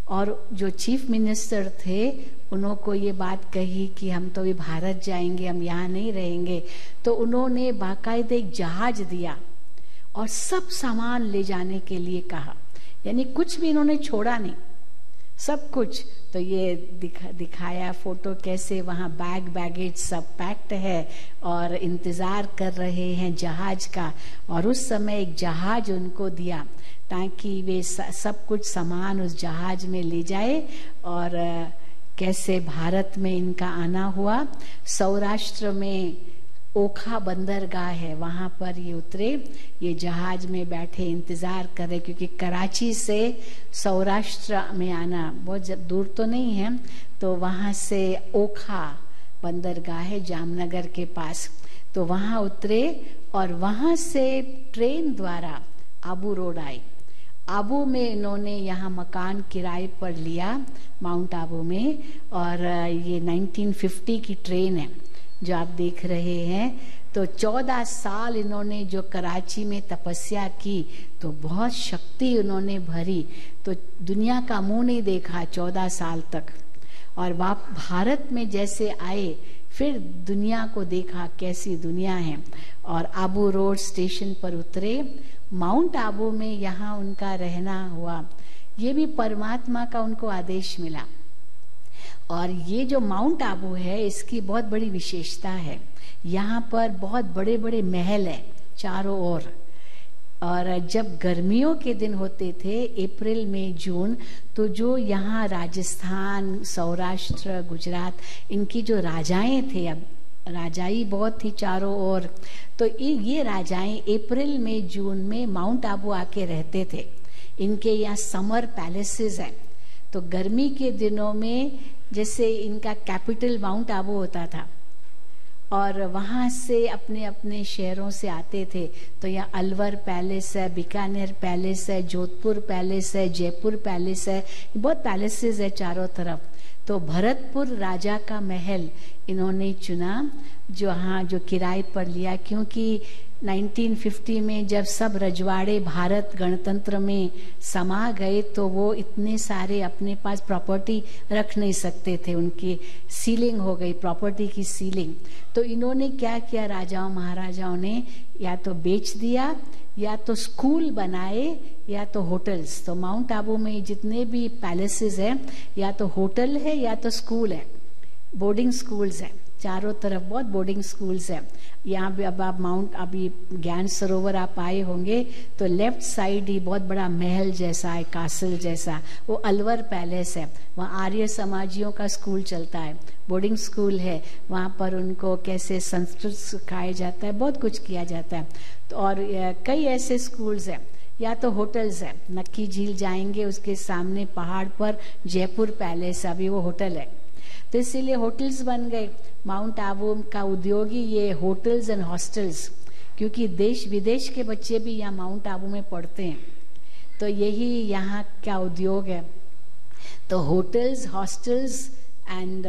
और जो चीफ मिनिस्टर थे उनको ये बात कही कि हम तो भी भारत जाएंगे, हम यहाँ नहीं रहेंगे। तो उन्होंने बाकायदे एक जहाज दिया और सब सामान ले जाने के लिए कहा, यानी कुछ भी इन्होंने छोड़ा नहीं, सब कुछ। तो ये दिखाया फोटो कैसे वहाँ बैगेज सब पैक्ड है और इंतजार कर रहे हैं जहाज का। और उस समय एक जहाज उनको दिया ताकि वे सब कुछ सामान उस जहाज में ले जाए। और कैसे भारत में इनका आना हुआ। सौराष्ट्र में ओखा बंदरगाह है, वहां पर ये उतरे, ये जहाज में बैठे इंतजार कर रहे, क्योंकि कराची से सौराष्ट्र में आना बहुत दूर तो नहीं है। तो वहां से ओखा बंदरगाह है जामनगर के पास, तो वहां उतरे और वहां से ट्रेन द्वारा आबू रोड आए। आबू में इन्होंने यहाँ मकान किराए पर लिया माउंट आबू में, और ये 1950 की ट्रेन है जो आप देख रहे हैं। तो 14 साल इन्होंने जो कराची में तपस्या की, तो बहुत शक्ति उन्होंने भरी, तो दुनिया का मुंह नहीं देखा 14 साल तक। और भारत में जैसे आए फिर दुनिया को देखा कैसी दुनिया है। और आबू रोड स्टेशन पर उतरे, माउंट आबू में यहाँ उनका रहना हुआ। ये भी परमात्मा का उनको आदेश मिला। और ये जो माउंट आबू है इसकी बहुत बड़ी विशेषता है, यहाँ पर बहुत बड़े बड़े महल हैं चारों ओर। और जब गर्मियों के दिन होते थे अप्रैल मई जून, तो जो यहाँ राजस्थान, सौराष्ट्र, गुजरात, इनकी जो राजाएं थे, अब राजाई बहुत थी चारों ओर। तो ये राजाएं अप्रैल में जून में माउंट आबू आके रहते थे। इनके यहाँ समर पैलेसेस हैं। तो गर्मी के दिनों में जैसे इनका कैपिटल माउंट आबू होता था और वहाँ से अपने अपने शहरों से आते थे। तो यहाँ अलवर पैलेस है, बीकानेर पैलेस है, जोधपुर पैलेस है, जयपुर पैलेस है, बहुत पैलेसेस है चारों तरफ। तो भरतपुर राजा का महल इन्होंने चुना, जो किराए पर लिया, क्योंकि 1950 में जब सब रजवाड़े भारत गणतंत्र में समा गए तो वो इतने सारे अपने पास प्रॉपर्टी रख नहीं सकते थे, उनकी सीलिंग हो गई, प्रॉपर्टी की सीलिंग। तो इन्होंने क्या किया, राजाओं महाराजाओं ने या तो बेच दिया या तो स्कूल बनाए या तो होटल्स। तो माउंट आबू में जितने भी पैलेसेस हैं या तो होटल है या तो स्कूल है, बोर्डिंग स्कूल्स हैं चारों तरफ, बहुत बोर्डिंग स्कूल्स हैं। यहाँ भी अब आप अभी ज्ञान सरोवर आप आए होंगे तो लेफ्ट साइड ही बहुत बड़ा महल जैसा है, कासल जैसा, वो अलवर पैलेस है। वहाँ आर्य समाजियों का स्कूल चलता है, बोर्डिंग स्कूल है। वहाँ पर उनको कैसे संस्कृत सिखाया जाता है, बहुत कुछ किया जाता है। तो और कई ऐसे स्कूल्स हैं या तो होटल्स है। नक्की झील जाएंगे, उसके सामने पहाड़ पर जयपुर पैलेस, अभी वो होटल है। तो इसीलिए होटल्स बन गए। माउंट आबू का उद्योग ही ये होटल्स एंड हॉस्टल्स, क्योंकि देश विदेश के बच्चे भी यहाँ माउंट आबू में पढ़ते हैं। तो यही यहाँ का उद्योग है। तो होटल्स, हॉस्टल्स एंड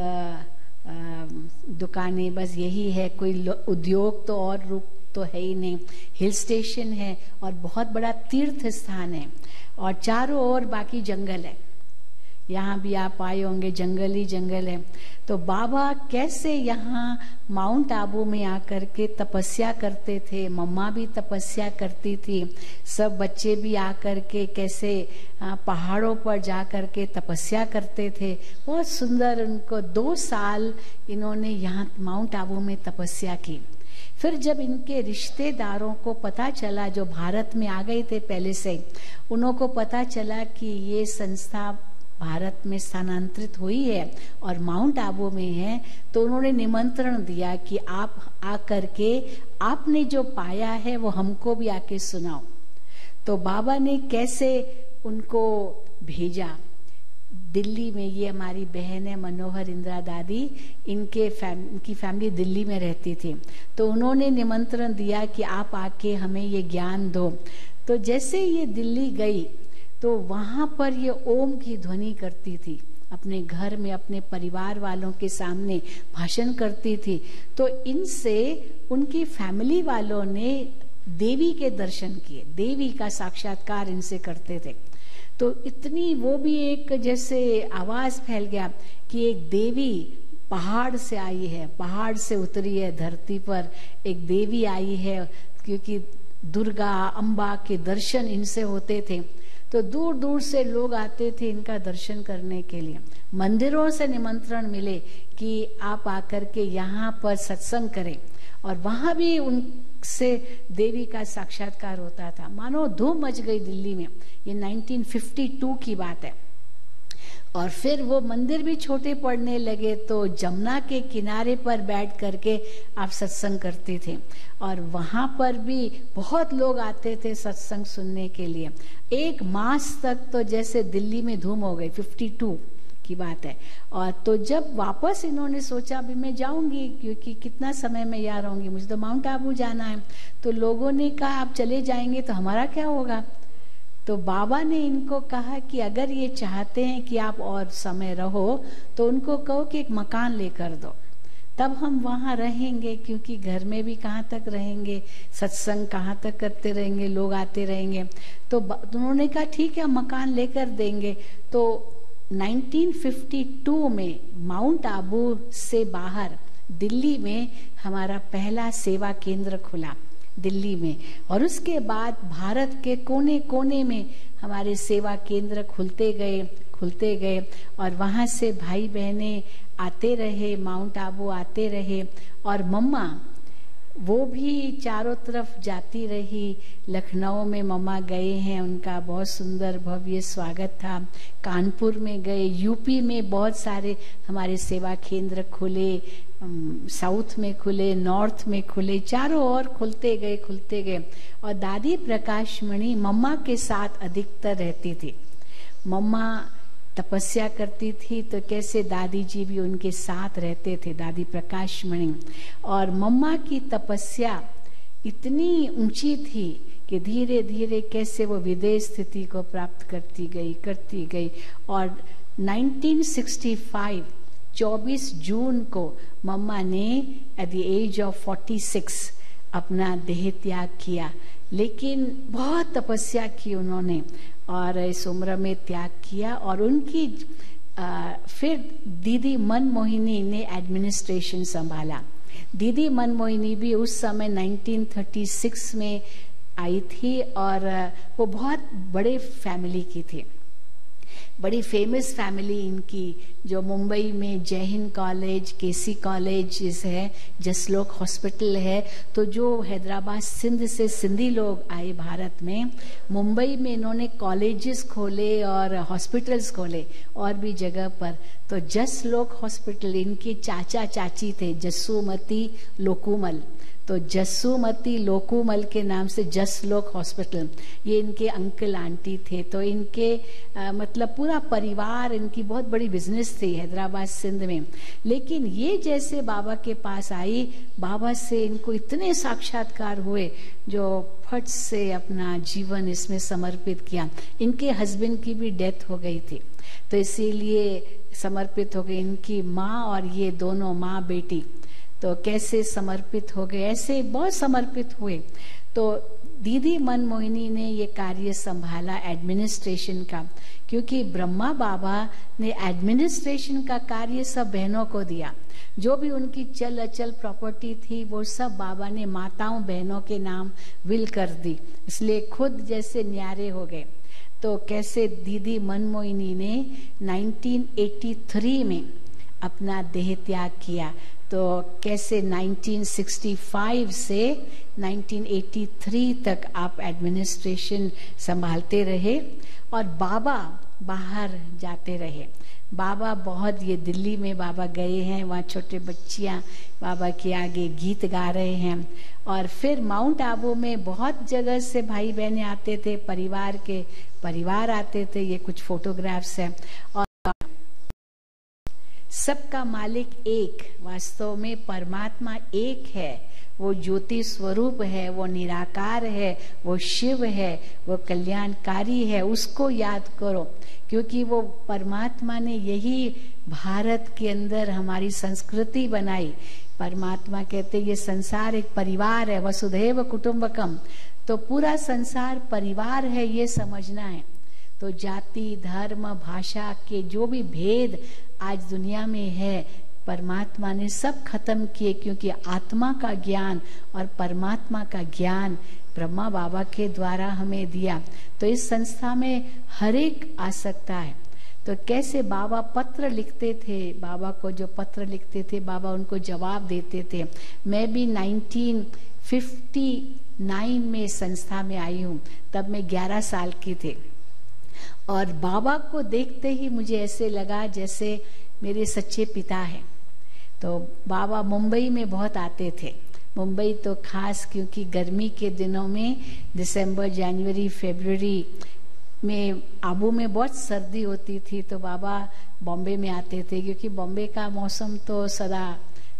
दुकानें, बस यही है। कोई उद्योग तो और रूप तो है ही नहीं। हिल स्टेशन है और बहुत बड़ा तीर्थ स्थान है और चारों ओर बाकी जंगल है। यहाँ भी आप आए होंगे, जंगल ही जंगल है। तो बाबा कैसे यहाँ माउंट आबू में आकर के तपस्या करते थे, मम्मा भी तपस्या करती थी, सब बच्चे भी आकर के कैसे पहाड़ों पर जा कर के तपस्या करते थे। बहुत सुंदर, उनको 2 साल इन्होंने यहाँ माउंट आबू में तपस्या की। फिर जब इनके रिश्तेदारों को पता चला, जो भारत में आ गए थे पहले से, उन्हों को पता चला कि ये संस्था भारत में स्थानांतरित हुई है और माउंट आबू में है, तो उन्होंने निमंत्रण दिया कि आप आकर के आपने जो पाया है वो हमको भी आके सुनाओ। तो बाबा ने कैसे उनको भेजा दिल्ली में। ये हमारी बहन है मनोहर इंदिरा दादी, इनकी फैमिली दिल्ली में रहती थी। तो उन्होंने निमंत्रण दिया कि आप आके हमें ये ज्ञान दो। तो जैसे ये दिल्ली गई तो वहां पर ये ओम की ध्वनि करती थी, अपने घर में अपने परिवार वालों के सामने भाषण करती थी। तो इनसे उनकी फैमिली वालों ने देवी के दर्शन किए, देवी का साक्षात्कार इनसे करते थे। तो इतनी वो भी एक जैसे आवाज फैल गया कि एक देवी पहाड़ से आई है, पहाड़ से उतरी है धरती पर, एक देवी आई है। क्योंकि दुर्गा अम्बा के दर्शन इनसे होते थे तो दूर दूर से लोग आते थे इनका दर्शन करने के लिए। मंदिरों से निमंत्रण मिले कि आप आकर के यहाँ पर सत्संग करें, और वहां भी उनसे देवी का साक्षात्कार होता था। मानो धूम मच गई दिल्ली में। ये 1952 की बात है। और फिर वो मंदिर भी छोटे पड़ने लगे तो जमुना के किनारे पर बैठ करके आप सत्संग करते थे, और वहां पर भी बहुत लोग आते थे सत्संग सुनने के लिए। 1 मास तक तो जैसे दिल्ली में धूम हो गई, 52 की बात है। और तो जब वापस इन्होंने सोचा अभी मैं जाऊंगी, क्योंकि कितना समय मैं यहाँ रहूंगी, मुझे तो माउंट आबू जाना है। तो लोगों ने कहा आप चले जाएंगे तो हमारा क्या होगा। तो बाबा ने इनको कहा कि अगर ये चाहते हैं कि आप और समय रहो तो उनको कहो कि एक मकान लेकर दो, तब हम वहां रहेंगे, क्योंकि घर में भी कहाँ तक रहेंगे, सत्संग कहाँ तक करते रहेंगे, लोग आते रहेंगे। तो उन्होंने कहा ठीक है मकान लेकर देंगे। तो 1952 में माउंट आबू से बाहर दिल्ली में हमारा पहला सेवा केंद्र खुला दिल्ली में, और उसके बाद भारत के कोने कोने में हमारे सेवा केंद्र खुलते गए, और वहां से भाई बहनें आते रहे, माउंट आबू आते रहे। और मम्मा वो भी चारों तरफ जाती रही। लखनऊ में मम्मा गए हैं, उनका बहुत सुंदर भव्य स्वागत था। कानपुर में गए, यूपी में बहुत सारे हमारे सेवा केंद्र खुले, साउथ में खुले, नॉर्थ में खुले, चारों ओर खुलते गए। और दादी प्रकाशमणि मम्मा के साथ अधिकतर रहती थी। मम्मा तपस्या करती थी तो कैसे दादी जी भी उनके साथ रहते थे, दादी प्रकाशमणि। और मम्मा की तपस्या इतनी ऊंची थी कि धीरे धीरे कैसे वो विदेश स्थिति को प्राप्त करती गई। और 1965 24 जून को मम्मा ने एट द एज ऑफ 46 अपना देह त्याग किया। लेकिन बहुत तपस्या की उन्होंने और इस उम्र में त्याग किया। और उनकी फिर दीदी मनमोहिनी ने एडमिनिस्ट्रेशन संभाला। दीदी मनमोहिनी भी उस समय 1936 में आई थी और वो बहुत बड़े फैमिली की थी, बड़ी फेमस फैमिली इनकी, जो मुंबई में जय हिंद कॉलेज, केसी कॉलेज है, जसलोक हॉस्पिटल है। तो जो हैदराबाद सिंध से सिंधी लोग आए भारत में, मुंबई में इन्होंने कॉलेजेस खोले और हॉस्पिटल्स खोले और भी जगह पर। तो जसलोक हॉस्पिटल इनके चाचा चाची थे, जस्सूमती लोकुमल। तो जस्सूमती लोकुमल के नाम से जसलोक हॉस्पिटल, ये इनके अंकल आंटी थे। तो इनके मतलब पूरा परिवार, इनकी बहुत बड़ी बिजनेस थी हैदराबाद सिंध में। लेकिन ये जैसे बाबा के पास आई, बाबा से इनको इतने साक्षात्कार हुए जो फट से अपना जीवन इसमें समर्पित किया। इनके हस्बैंड की भी डेथ हो गई थी तो इसीलिए समर्पित हो गई। इनकी माँ और ये दोनों माँ बेटी तो कैसे समर्पित हो गए, ऐसे बहुत समर्पित हुए। तो दीदी मनमोहिनी ने ये कार्य संभाला एडमिनिस्ट्रेशन का, क्योंकि ब्रह्मा बाबा ने एडमिनिस्ट्रेशन का कार्य सब बहनों को दिया। जो भी उनकी चल अचल प्रॉपर्टी थी वो सब बाबा ने माताओं बहनों के नाम विल कर दी, इसलिए खुद जैसे न्यारे हो गए। तो कैसे दीदी मनमोहिनी ने 1983 में अपना देह त्याग किया। तो कैसे 1965 से 1983 तक आप एडमिनिस्ट्रेशन संभालते रहे और बाबा बाहर जाते रहे। बाबा बहुत, ये दिल्ली में बाबा गए हैं, वहाँ छोटे बच्चियाँ बाबा के आगे गीत गा रहे हैं। और फिर माउंट आबू में बहुत जगह से भाई बहनें आते थे, परिवार आते थे। ये कुछ फोटोग्राफ्स हैं। और सबका मालिक एक, वास्तव में परमात्मा एक है, वो ज्योति स्वरूप है, वो निराकार है, वो शिव है, वो कल्याणकारी है। उसको याद करो, क्योंकि वो परमात्मा ने यही भारत के अंदर हमारी संस्कृति बनाई। परमात्मा कहते ये संसार एक परिवार है, वसुधैव कुटुंबकम। तो पूरा संसार परिवार है, ये समझना है। तो जाति धर्म भाषा के जो भी भेद आज दुनिया में है, परमात्मा ने सब खत्म किए, क्योंकि आत्मा का ज्ञान और परमात्मा का ज्ञान ब्रह्मा बाबा के द्वारा हमें दिया। तो इस संस्था में हर एक आ सकता है। तो कैसे बाबा पत्र लिखते थे, बाबा को जो पत्र लिखते थे बाबा उनको जवाब देते थे। मैं भी 1959 में संस्था में आई हूँ, तब मैं 11 साल की थी। और बाबा को देखते ही मुझे ऐसे लगा जैसे मेरे सच्चे पिता हैं। तो बाबा मुंबई में बहुत आते थे, मुंबई तो खास, क्योंकि गर्मी के दिनों में दिसंबर जनवरी फरवरी में आबू में बहुत सर्दी होती थी। तो बाबा बॉम्बे में आते थे, क्योंकि बॉम्बे का मौसम तो सदा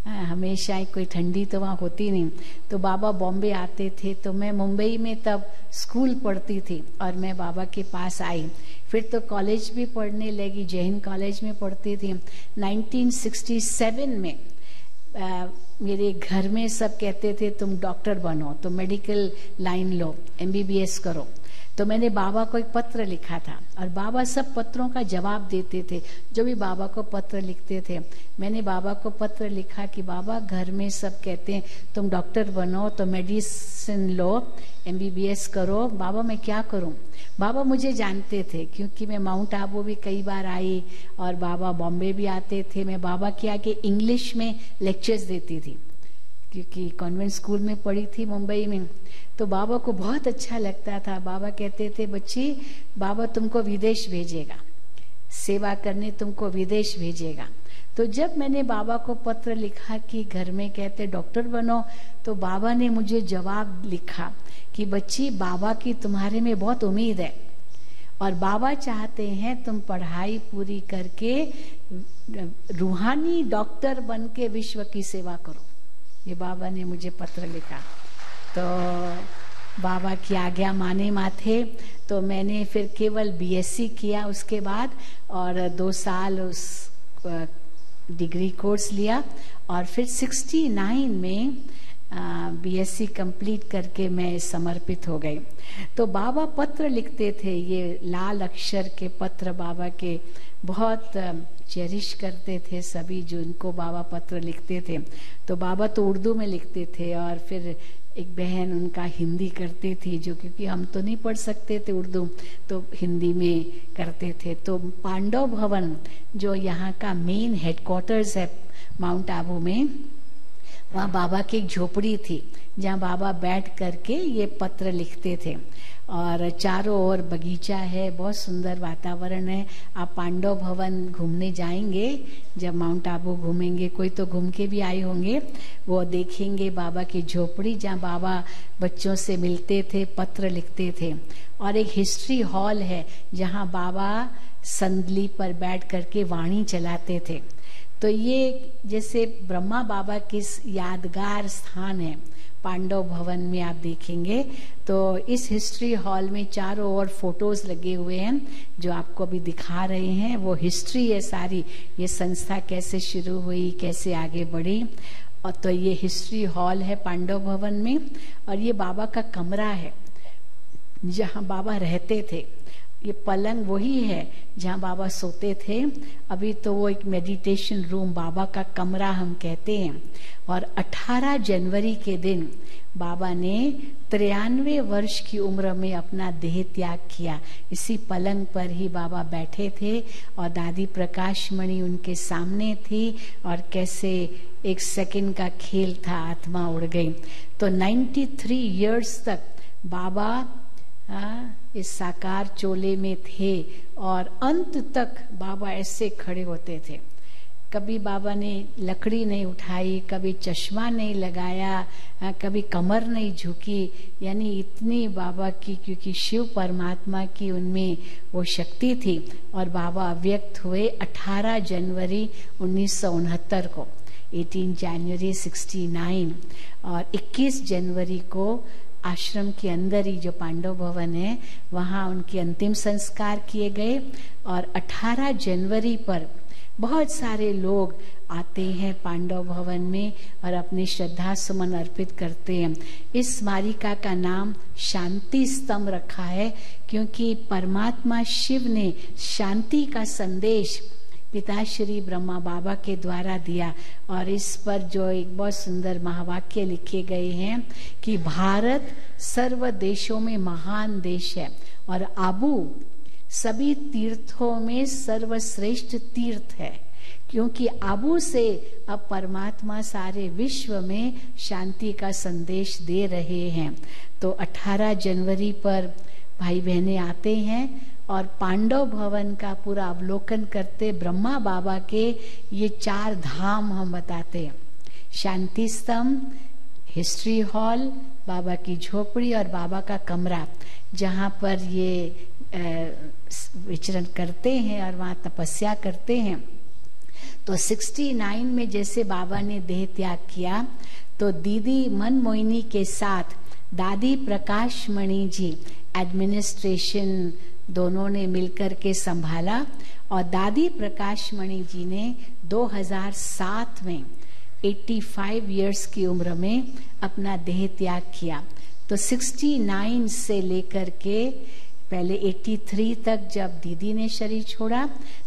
हमेशा ही कोई ठंडी तो वहाँ होती नहीं। तो बाबा बॉम्बे आते थे। तो मैं मुंबई में तब स्कूल पढ़ती थी और मैं बाबा के पास आई। फिर तो कॉलेज भी पढ़ने लगी, जय हिंद कॉलेज में पढ़ती थी। 1967 में मेरे घर में सब कहते थे तुम डॉक्टर बनो, तो मेडिकल लाइन लो, MBBS करो। तो मैंने बाबा को एक पत्र लिखा था और बाबा सब पत्रों का जवाब देते थे, जो भी बाबा को पत्र लिखते थे। मैंने बाबा को पत्र लिखा कि बाबा घर में सब कहते हैं तुम डॉक्टर बनो, तो मेडिसिन लो, MBBS करो। बाबा मैं क्या करूं? बाबा मुझे जानते थे, क्योंकि मैं माउंट आबू भी कई बार आई और बाबा बॉम्बे भी आते थे। मैं बाबा के आगे इंग्लिश में लेक्चर्स देती थी, क्योंकि कॉन्वेंट स्कूल में पढ़ी थी मुंबई में। तो बाबा को बहुत अच्छा लगता था। बाबा कहते थे बच्ची, बाबा तुमको विदेश भेजेगा। सेवा करने तुमको विदेश भेजेगा। तो जब मैंने बाबा को पत्र लिखा कि घर में कहते डॉक्टर बनो, तो बाबा ने मुझे जवाब लिखा कि बच्ची, बाबा की तुम्हारे में बहुत उम्मीद है और बाबा चाहते हैं तुम पढ़ाई पूरी करके रूहानी डॉक्टर बन के विश्व की सेवा करो। ये बाबा ने मुझे पत्र लिखा। तो बाबा की आज्ञा माने माथे, तो मैंने फिर केवल बीएससी किया उसके बाद, और 2 साल उस डिग्री कोर्स लिया, और फिर 69 में बीएससी कंप्लीट करके मैं समर्पित हो गई। तो बाबा पत्र लिखते थे, ये लाल अक्षर के पत्र बाबा के बहुत चेरिश करते थे सभी जो उनको बाबा पत्र लिखते थे। तो बाबा तो उर्दू में लिखते थे, और फिर एक बहन उनका हिंदी करती थी, जो क्योंकि हम तो नहीं पढ़ सकते थे उर्दू, तो हिंदी में करते थे। तो पांडव भवन जो यहाँ का मेन हेडक्वार्टर्स है माउंट आबू में, वहाँ बाबा की एक झोपड़ी थी जहाँ बाबा बैठ करके ये पत्र लिखते थे, और चारों ओर बगीचा है, बहुत सुंदर वातावरण है। आप पांडव भवन घूमने जाएंगे, जब माउंट आबू घूमेंगे, कोई तो घूम के भी आए होंगे, वो देखेंगे बाबा की झोपड़ी जहाँ बाबा बच्चों से मिलते थे, पत्र लिखते थे। और एक हिस्ट्री हॉल है जहाँ बाबा संदली पर बैठ करके वाणी चलाते थे। तो ये जैसे ब्रह्मा बाबा के यादगार स्थान है पांडव भवन में, आप देखेंगे तो इस हिस्ट्री हॉल में चारों ओर फोटोज लगे हुए हैं जो आपको अभी दिखा रहे हैं। वो हिस्ट्री है सारी, ये संस्था कैसे शुरू हुई, कैसे आगे बढ़ी। और तो ये हिस्ट्री हॉल है पांडव भवन में, और ये बाबा का कमरा है जहाँ बाबा रहते थे। ये पलंग वही है जहाँ बाबा सोते थे। अभी तो वो एक मेडिटेशन रूम, बाबा का कमरा हम कहते हैं। और 18 जनवरी के दिन बाबा ने 93 वर्ष की उम्र में अपना देह त्याग किया। इसी पलंग पर ही बाबा बैठे थे, और दादी प्रकाशमणि उनके सामने थी, और कैसे एक सेकंड का खेल था, आत्मा उड़ गई। तो 93 इयर्स तक बाबा इस साकार चोले में थे, और अंत तक बाबा ऐसे खड़े होते थे। कभी बाबा ने लकड़ी नहीं उठाई, कभी चश्मा नहीं लगाया, कभी कमर नहीं झुकी। यानी इतनी बाबा की, क्योंकि शिव परमात्मा की उनमें वो शक्ति थी। और बाबा अव्यक्त हुए 18 जनवरी 1969 को, 18 जनवरी 69, और 21 जनवरी को आश्रम के अंदर ही जो पांडव भवन है वहाँ उनके अंतिम संस्कार किए गए। और 18 जनवरी पर बहुत सारे लोग आते हैं पांडव भवन में और अपनी श्रद्धा सुमन अर्पित करते हैं। इस स्मारिका का नाम शांति स्तंभ रखा है, क्योंकि परमात्मा शिव ने शांति का संदेश पिताश्री ब्रह्मा बाबा के द्वारा दिया। और इस पर जो एक बहुत सुंदर महावाक्य लिखे गए हैं कि भारत सर्व देशों में महान देश है, और आबू सभी तीर्थों में सर्वश्रेष्ठ तीर्थ है, क्योंकि आबू से अब परमात्मा सारे विश्व में शांति का संदेश दे रहे हैं। तो 18 जनवरी पर भाई बहनें आते हैं और पांडव भवन का पूरा अवलोकन करते। ब्रह्मा बाबा के ये 4 धाम हम बताते हैं, शांति स्तंभ, हिस्ट्री हॉल, बाबा की झोपड़ी और बाबा का कमरा, जहाँ पर ये विचरण करते हैं और वहाँ तपस्या करते हैं। तो 69 में जैसे बाबा ने देह त्याग किया, तो दीदी मनमोहिनी के साथ दादी प्रकाशमणि जी एडमिनिस्ट्रेशन दोनों ने मिलकर के संभाला, और दादी प्रकाशमणि जी ने 2007 में 85 इयर्स की उम्र में अपना देह त्याग किया। तो 69 से लेकर के पहले 83 तक जब दीदी ने शरीर छोड़ा,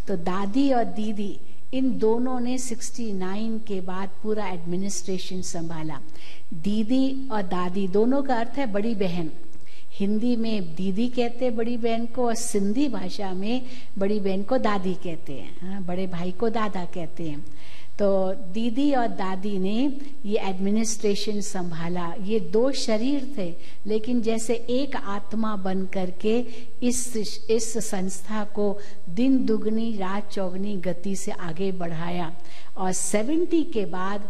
तो दादी और दीदी इन दोनों ने 69 के बाद पूरा एडमिनिस्ट्रेशन संभाला। दीदी और दादी दोनों का अर्थ है बड़ी बहन। हिंदी में दीदी कहते हैं बड़ी बहन को, और सिंधी भाषा में बड़ी बहन को दादी कहते हैं, बड़े भाई को दादा कहते हैं। तो दीदी और दादी ने ये एडमिनिस्ट्रेशन संभाला। ये 2 शरीर थे, लेकिन जैसे एक आत्मा बन करके इस संस्था को दिन दुगनी रात चौगनी गति से आगे बढ़ाया। और 70 के बाद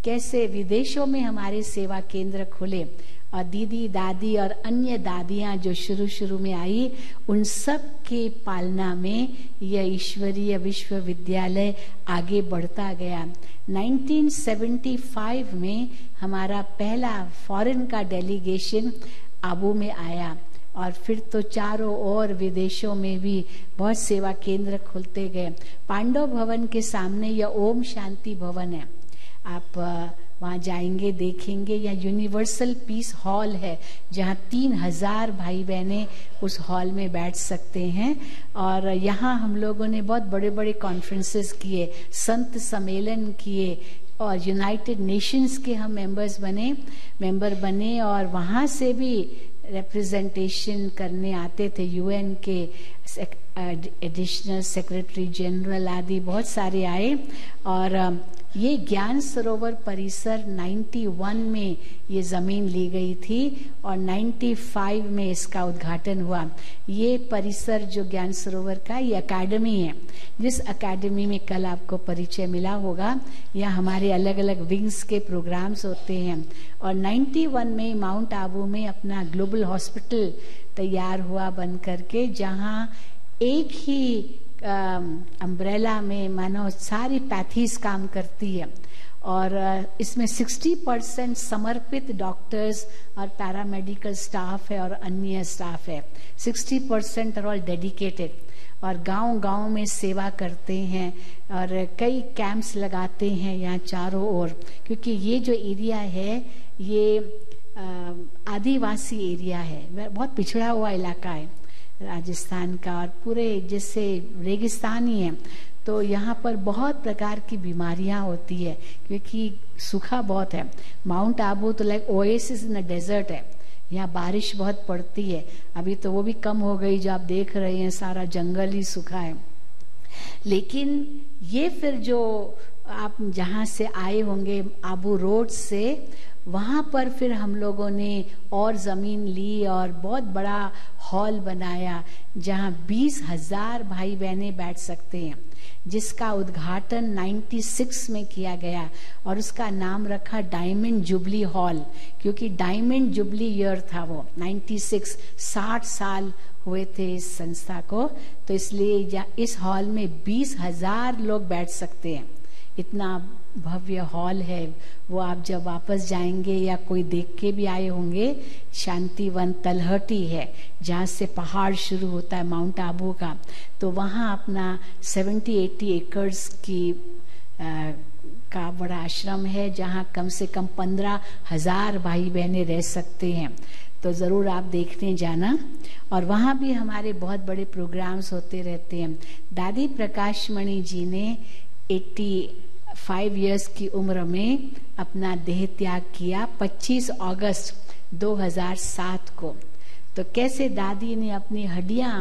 कैसे विदेशों में हमारे सेवा केंद्र खुले, और दीदी दादी और अन्य दादियां जो शुरू में आई, उन सब के पालना में यह ईश्वरीय विश्वविद्यालय आगे बढ़ता गया। 1975 में हमारा पहला फॉरेन का डेलीगेशन आबू में आया, और फिर तो चारों ओर विदेशों में भी बहुत सेवा केंद्र खुलते गए। पांडव भवन के सामने यह ओम शांति भवन है, आप वहाँ जाएंगे देखेंगे। या यूनिवर्सल पीस हॉल है, जहाँ 3000 भाई बहनें उस हॉल में बैठ सकते हैं। और यहाँ हम लोगों ने बहुत बड़े बड़े कॉन्फ्रेंसेस किए, संत सम्मेलन किए, और यूनाइटेड नेशंस के हम मेंबर बने और वहाँ से भी रिप्रेजेंटेशन करने आते थे। यूएन के एडिशनल सेक्रेटरी जनरल आदि बहुत सारे आए। और ये ज्ञान सरोवर परिसर 91 में ये जमीन ली गई थी और 95 में इसका उद्घाटन हुआ। ये परिसर जो ज्ञान सरोवर का, ये अकेडमी है, जिस अकेडमी में कल आपको परिचय मिला होगा, यहाँ हमारे अलग अलग विंग्स के प्रोग्राम्स होते हैं। और 91 में माउंट आबू में अपना ग्लोबल हॉस्पिटल तैयार हुआ बन करके, जहाँ एक ही अम्ब्रेला में मानो सारी पैथीज काम करती है। और इसमें 60% समर्पित डॉक्टर्स और पैरामेडिकल स्टाफ है और अन्य स्टाफ है। 60% आर ऑल डेडिकेटेड, और गांव-गांव में सेवा करते हैं और कई कैंप्स लगाते हैं यहाँ चारों ओर। क्योंकि ये जो एरिया है ये आदिवासी एरिया है, बहुत पिछड़ा हुआ इलाका है राजस्थान का, और पूरे जैसे रेगिस्तान ही है। तो यहाँ पर बहुत प्रकार की बीमारियां होती है क्योंकि सूखा बहुत है। माउंट आबू तो like oasis in the desert है, यहाँ बारिश बहुत पड़ती है। अभी तो वो भी कम हो गई, जो आप देख रहे हैं सारा जंगल ही सूखा है। लेकिन ये फिर जो आप जहाँ से आए होंगे आबू रोड से, वहाँ पर फिर हम लोगों ने और जमीन ली और बहुत बड़ा हॉल बनाया जहाँ 20,000 भाई बहनें बैठ सकते हैं, जिसका उद्घाटन 96 में किया गया और उसका नाम रखा डायमंड जुबली हॉल, क्योंकि डायमंड जुबली ईयर था वो 96, 60 साल हुए थे इस संस्था को। तो इसलिए इस हॉल में 20,000 लोग बैठ सकते हैं। इतना भव्य हॉल है वो। आप जब वापस जाएंगे या कोई देख के भी आए होंगे, शांतिवन तलहटी है जहाँ से पहाड़ शुरू होता है माउंट आबू का, तो वहाँ अपना 70-80 एकर्स की का बड़ा आश्रम है जहाँ कम से कम 15,000 भाई बहनें रह सकते हैं। तो ज़रूर आप देखने जाना। और वहाँ भी हमारे बहुत बड़े प्रोग्राम्स होते रहते हैं। दादी प्रकाश मणि जी ने 85 इयर्स की उम्र में अपना देह त्याग किया 25 अगस्त 2007 को। तो कैसे दादी ने अपनी हड्डियां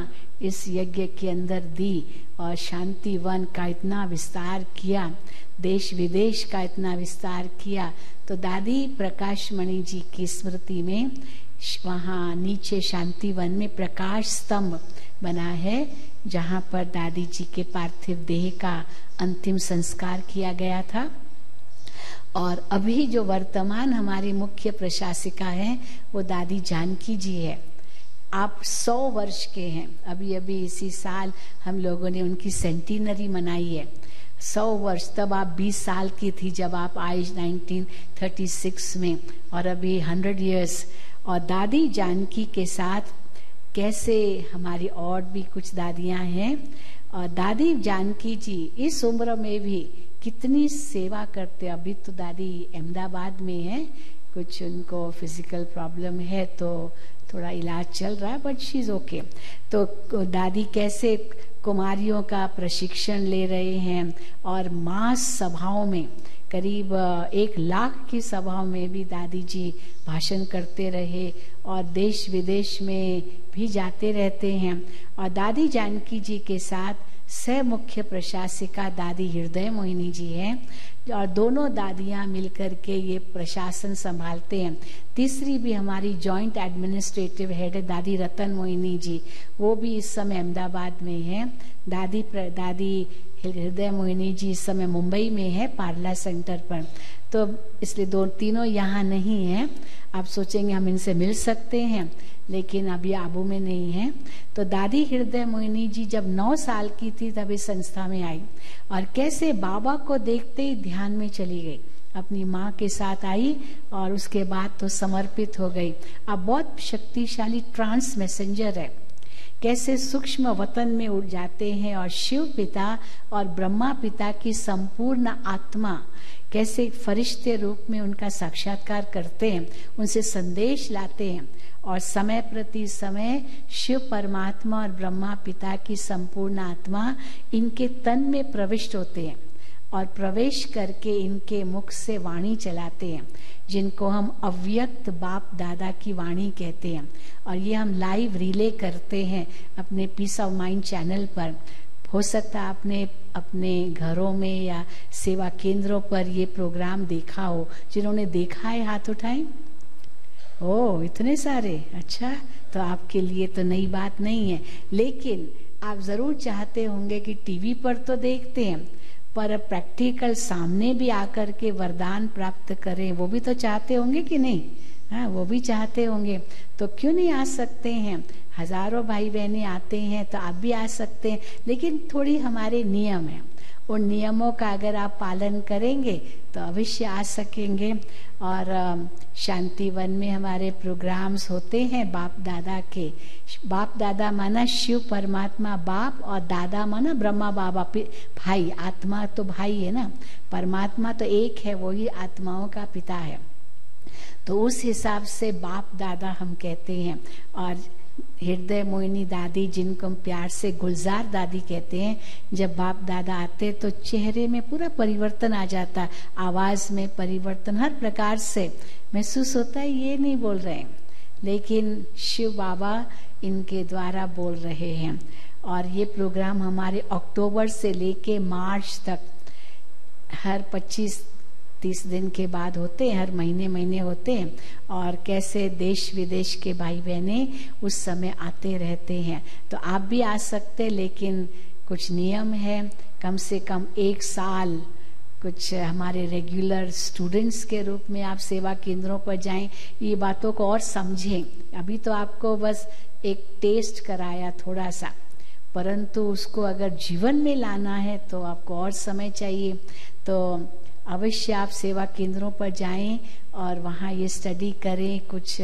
इस यज्ञ के अंदर दी और शांतिवन का इतना विस्तार किया, देश विदेश का इतना विस्तार किया। तो दादी प्रकाश मणि जी की स्मृति में वहाँ नीचे शांतिवन में प्रकाश स्तंभ बना है, जहाँ पर दादी जी के पार्थिव देह का अंतिम संस्कार किया गया था। और अभी जो वर्तमान हमारी मुख्य प्रशासिका है वो दादी जानकी जी है। आप 100 वर्ष के हैं। अभी अभी इसी साल हम लोगों ने उनकी सेंटिनरी मनाई है। 100 वर्ष, तब आप 20 साल की थी जब आप आई 1936 में, और अभी 100 इयर्स। और दादी जानकी के साथ कैसे हमारी और भी कुछ दादियां हैं, और दादी जानकी जी इस उम्र में भी कितनी सेवा करते। अभी तो दादी अहमदाबाद में है, कुछ उनको फिजिकल प्रॉब्लम है तो थोड़ा इलाज चल रहा है, बट शी इज ओके। तो दादी कैसे कुमारियों का प्रशिक्षण ले रहे हैं और मास सभाओं में, करीब 1 लाख की सभाओं में भी दादी जी भाषण करते रहे और देश विदेश में भी जाते रहते हैं। और दादी जानकी जी के साथ सह मुख्य प्रशासिका दादी हृदय मोहिनी जी हैं, और दोनों दादियां मिलकर के ये प्रशासन संभालते हैं। तीसरी भी हमारी जॉइंट एडमिनिस्ट्रेटिव हेड है दादी रतन मोहिनी जी, वो भी इस समय अहमदाबाद में हैं। दादी हृदय मोहिनी जी इस समय मुंबई में है पार्ला सेंटर पर, तो इसलिए तीनों यहाँ नहीं हैं। आप सोचेंगे हम इनसे मिल सकते हैं, लेकिन अभी आबू में नहीं है। तो दादी हृदय मोहिनी जी जब 9 साल की थी तब इस संस्था में आई, और कैसे बाबा को देखते ही ध्यान में चली गई। अपनी माँ के साथ आई और उसके बाद तो समर्पित हो गई। अब बहुत शक्तिशाली ट्रांस मैसेंजर है, कैसे सूक्ष्म वतन में उड़ जाते हैं और शिव पिता और ब्रह्मा पिता की संपूर्ण आत्मा कैसे फरिश्ते रूप में उनका साक्षात्कार करते हैं, उनसे संदेश लाते हैं, और समय प्रति समय शिव परमात्मा और ब्रह्मा पिता की संपूर्ण आत्मा इनके तन में प्रविष्ट होते हैं, और प्रवेश करके इनके मुख से वाणी चलाते हैं, जिनको हम अव्यक्त बाप दादा की वाणी कहते हैं। और ये हम लाइव रिले करते हैं अपने पीस ऑफ माइंड चैनल पर। हो सकता है आपने अपने घरों में या सेवा केंद्रों पर ये प्रोग्राम देखा हो। जिन्होंने देखा है हाथ उठाएं। ओह, इतने सारे, अच्छा, तो आपके लिए तो नई बात नहीं है, लेकिन आप जरूर चाहते होंगे कि टीवी पर तो देखते हैं, पर प्रैक्टिकल सामने भी आकर के वरदान प्राप्त करें, वो भी तो चाहते होंगे कि नहीं? हाँ, वो भी चाहते होंगे। तो क्यों नहीं आ सकते हैं? हजारों भाई बहनें आते हैं, तो आप भी आ सकते हैं, लेकिन थोड़ी हमारे नियम है। उन नियमों का अगर आप पालन करेंगे तो अवश्य आ सकेंगे। और शांतिवन में हमारे प्रोग्राम्स होते हैं बाप दादा के। बाप दादा माना शिव परमात्मा बाप, और दादा माना ब्रह्मा बाबा भाई। आत्मा तो भाई है ना, परमात्मा तो एक है, वही आत्माओं का पिता है। तो उस हिसाब से बाप दादा हम कहते हैं। और हृदय मोहिनी दादी, जिनको हम प्यार से गुलजार दादी कहते हैं, जब बाप दादा आते तो चेहरे में पूरा परिवर्तन आ जाता, आवाज में परिवर्तन, हर प्रकार से महसूस होता है ये नहीं बोल रहे हैं, लेकिन शिव बाबा इनके द्वारा बोल रहे हैं। और ये प्रोग्राम हमारे अक्टूबर से लेके मार्च तक हर 25-30 दिन के बाद होते हैं, हर महीने होते हैं। और कैसे देश विदेश के भाई बहने उस समय आते रहते हैं। तो आप भी आ सकते, लेकिन कुछ नियम है, कम से कम 1 साल कुछ हमारे रेगुलर स्टूडेंट्स के रूप में आप सेवा केंद्रों पर जाएं, ये बातों को और समझें। अभी तो आपको बस एक टेस्ट कराया थोड़ा सा, परंतु उसको अगर जीवन में लाना है तो आपको और समय चाहिए। तो अवश्य आप सेवा केंद्रों पर जाएं और वहाँ ये स्टडी करें। कुछ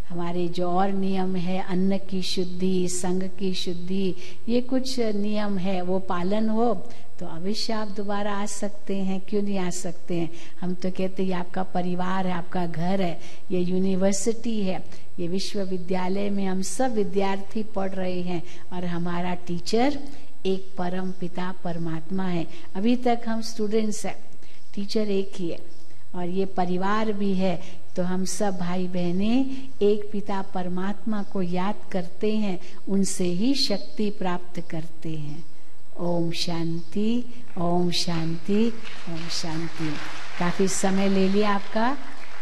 हमारे जो और नियम है, अन्न की शुद्धि, संग की शुद्धि, ये कुछ नियम है, वो पालन हो तो अवश्य आप दोबारा आ सकते हैं। क्यों नहीं आ सकते हैं? हम तो कहते हैं ये आपका परिवार है, आपका घर है, ये यूनिवर्सिटी है, ये विश्वविद्यालय में हम सब विद्यार्थी पढ़ रहे हैं, और हमारा टीचर एक परम पिता परमात्मा है। अभी तक हम स्टूडेंट्स हैं, टीचर एक ही है, और ये परिवार भी है। तो हम सब भाई बहने एक पिता परमात्मा को याद करते हैं, उनसे ही शक्ति प्राप्त करते हैं। ओम शांति, ओम शांति, ओम शांति। काफी समय ले लिया आपका।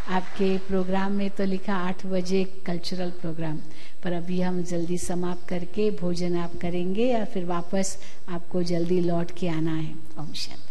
आपके प्रोग्राम में तो लिखा 8 बजे कल्चरल प्रोग्राम, पर अभी हम जल्दी समाप्त करके भोजन आप करेंगे, या फिर वापस आपको जल्दी लौट के आना है। ओम शांति।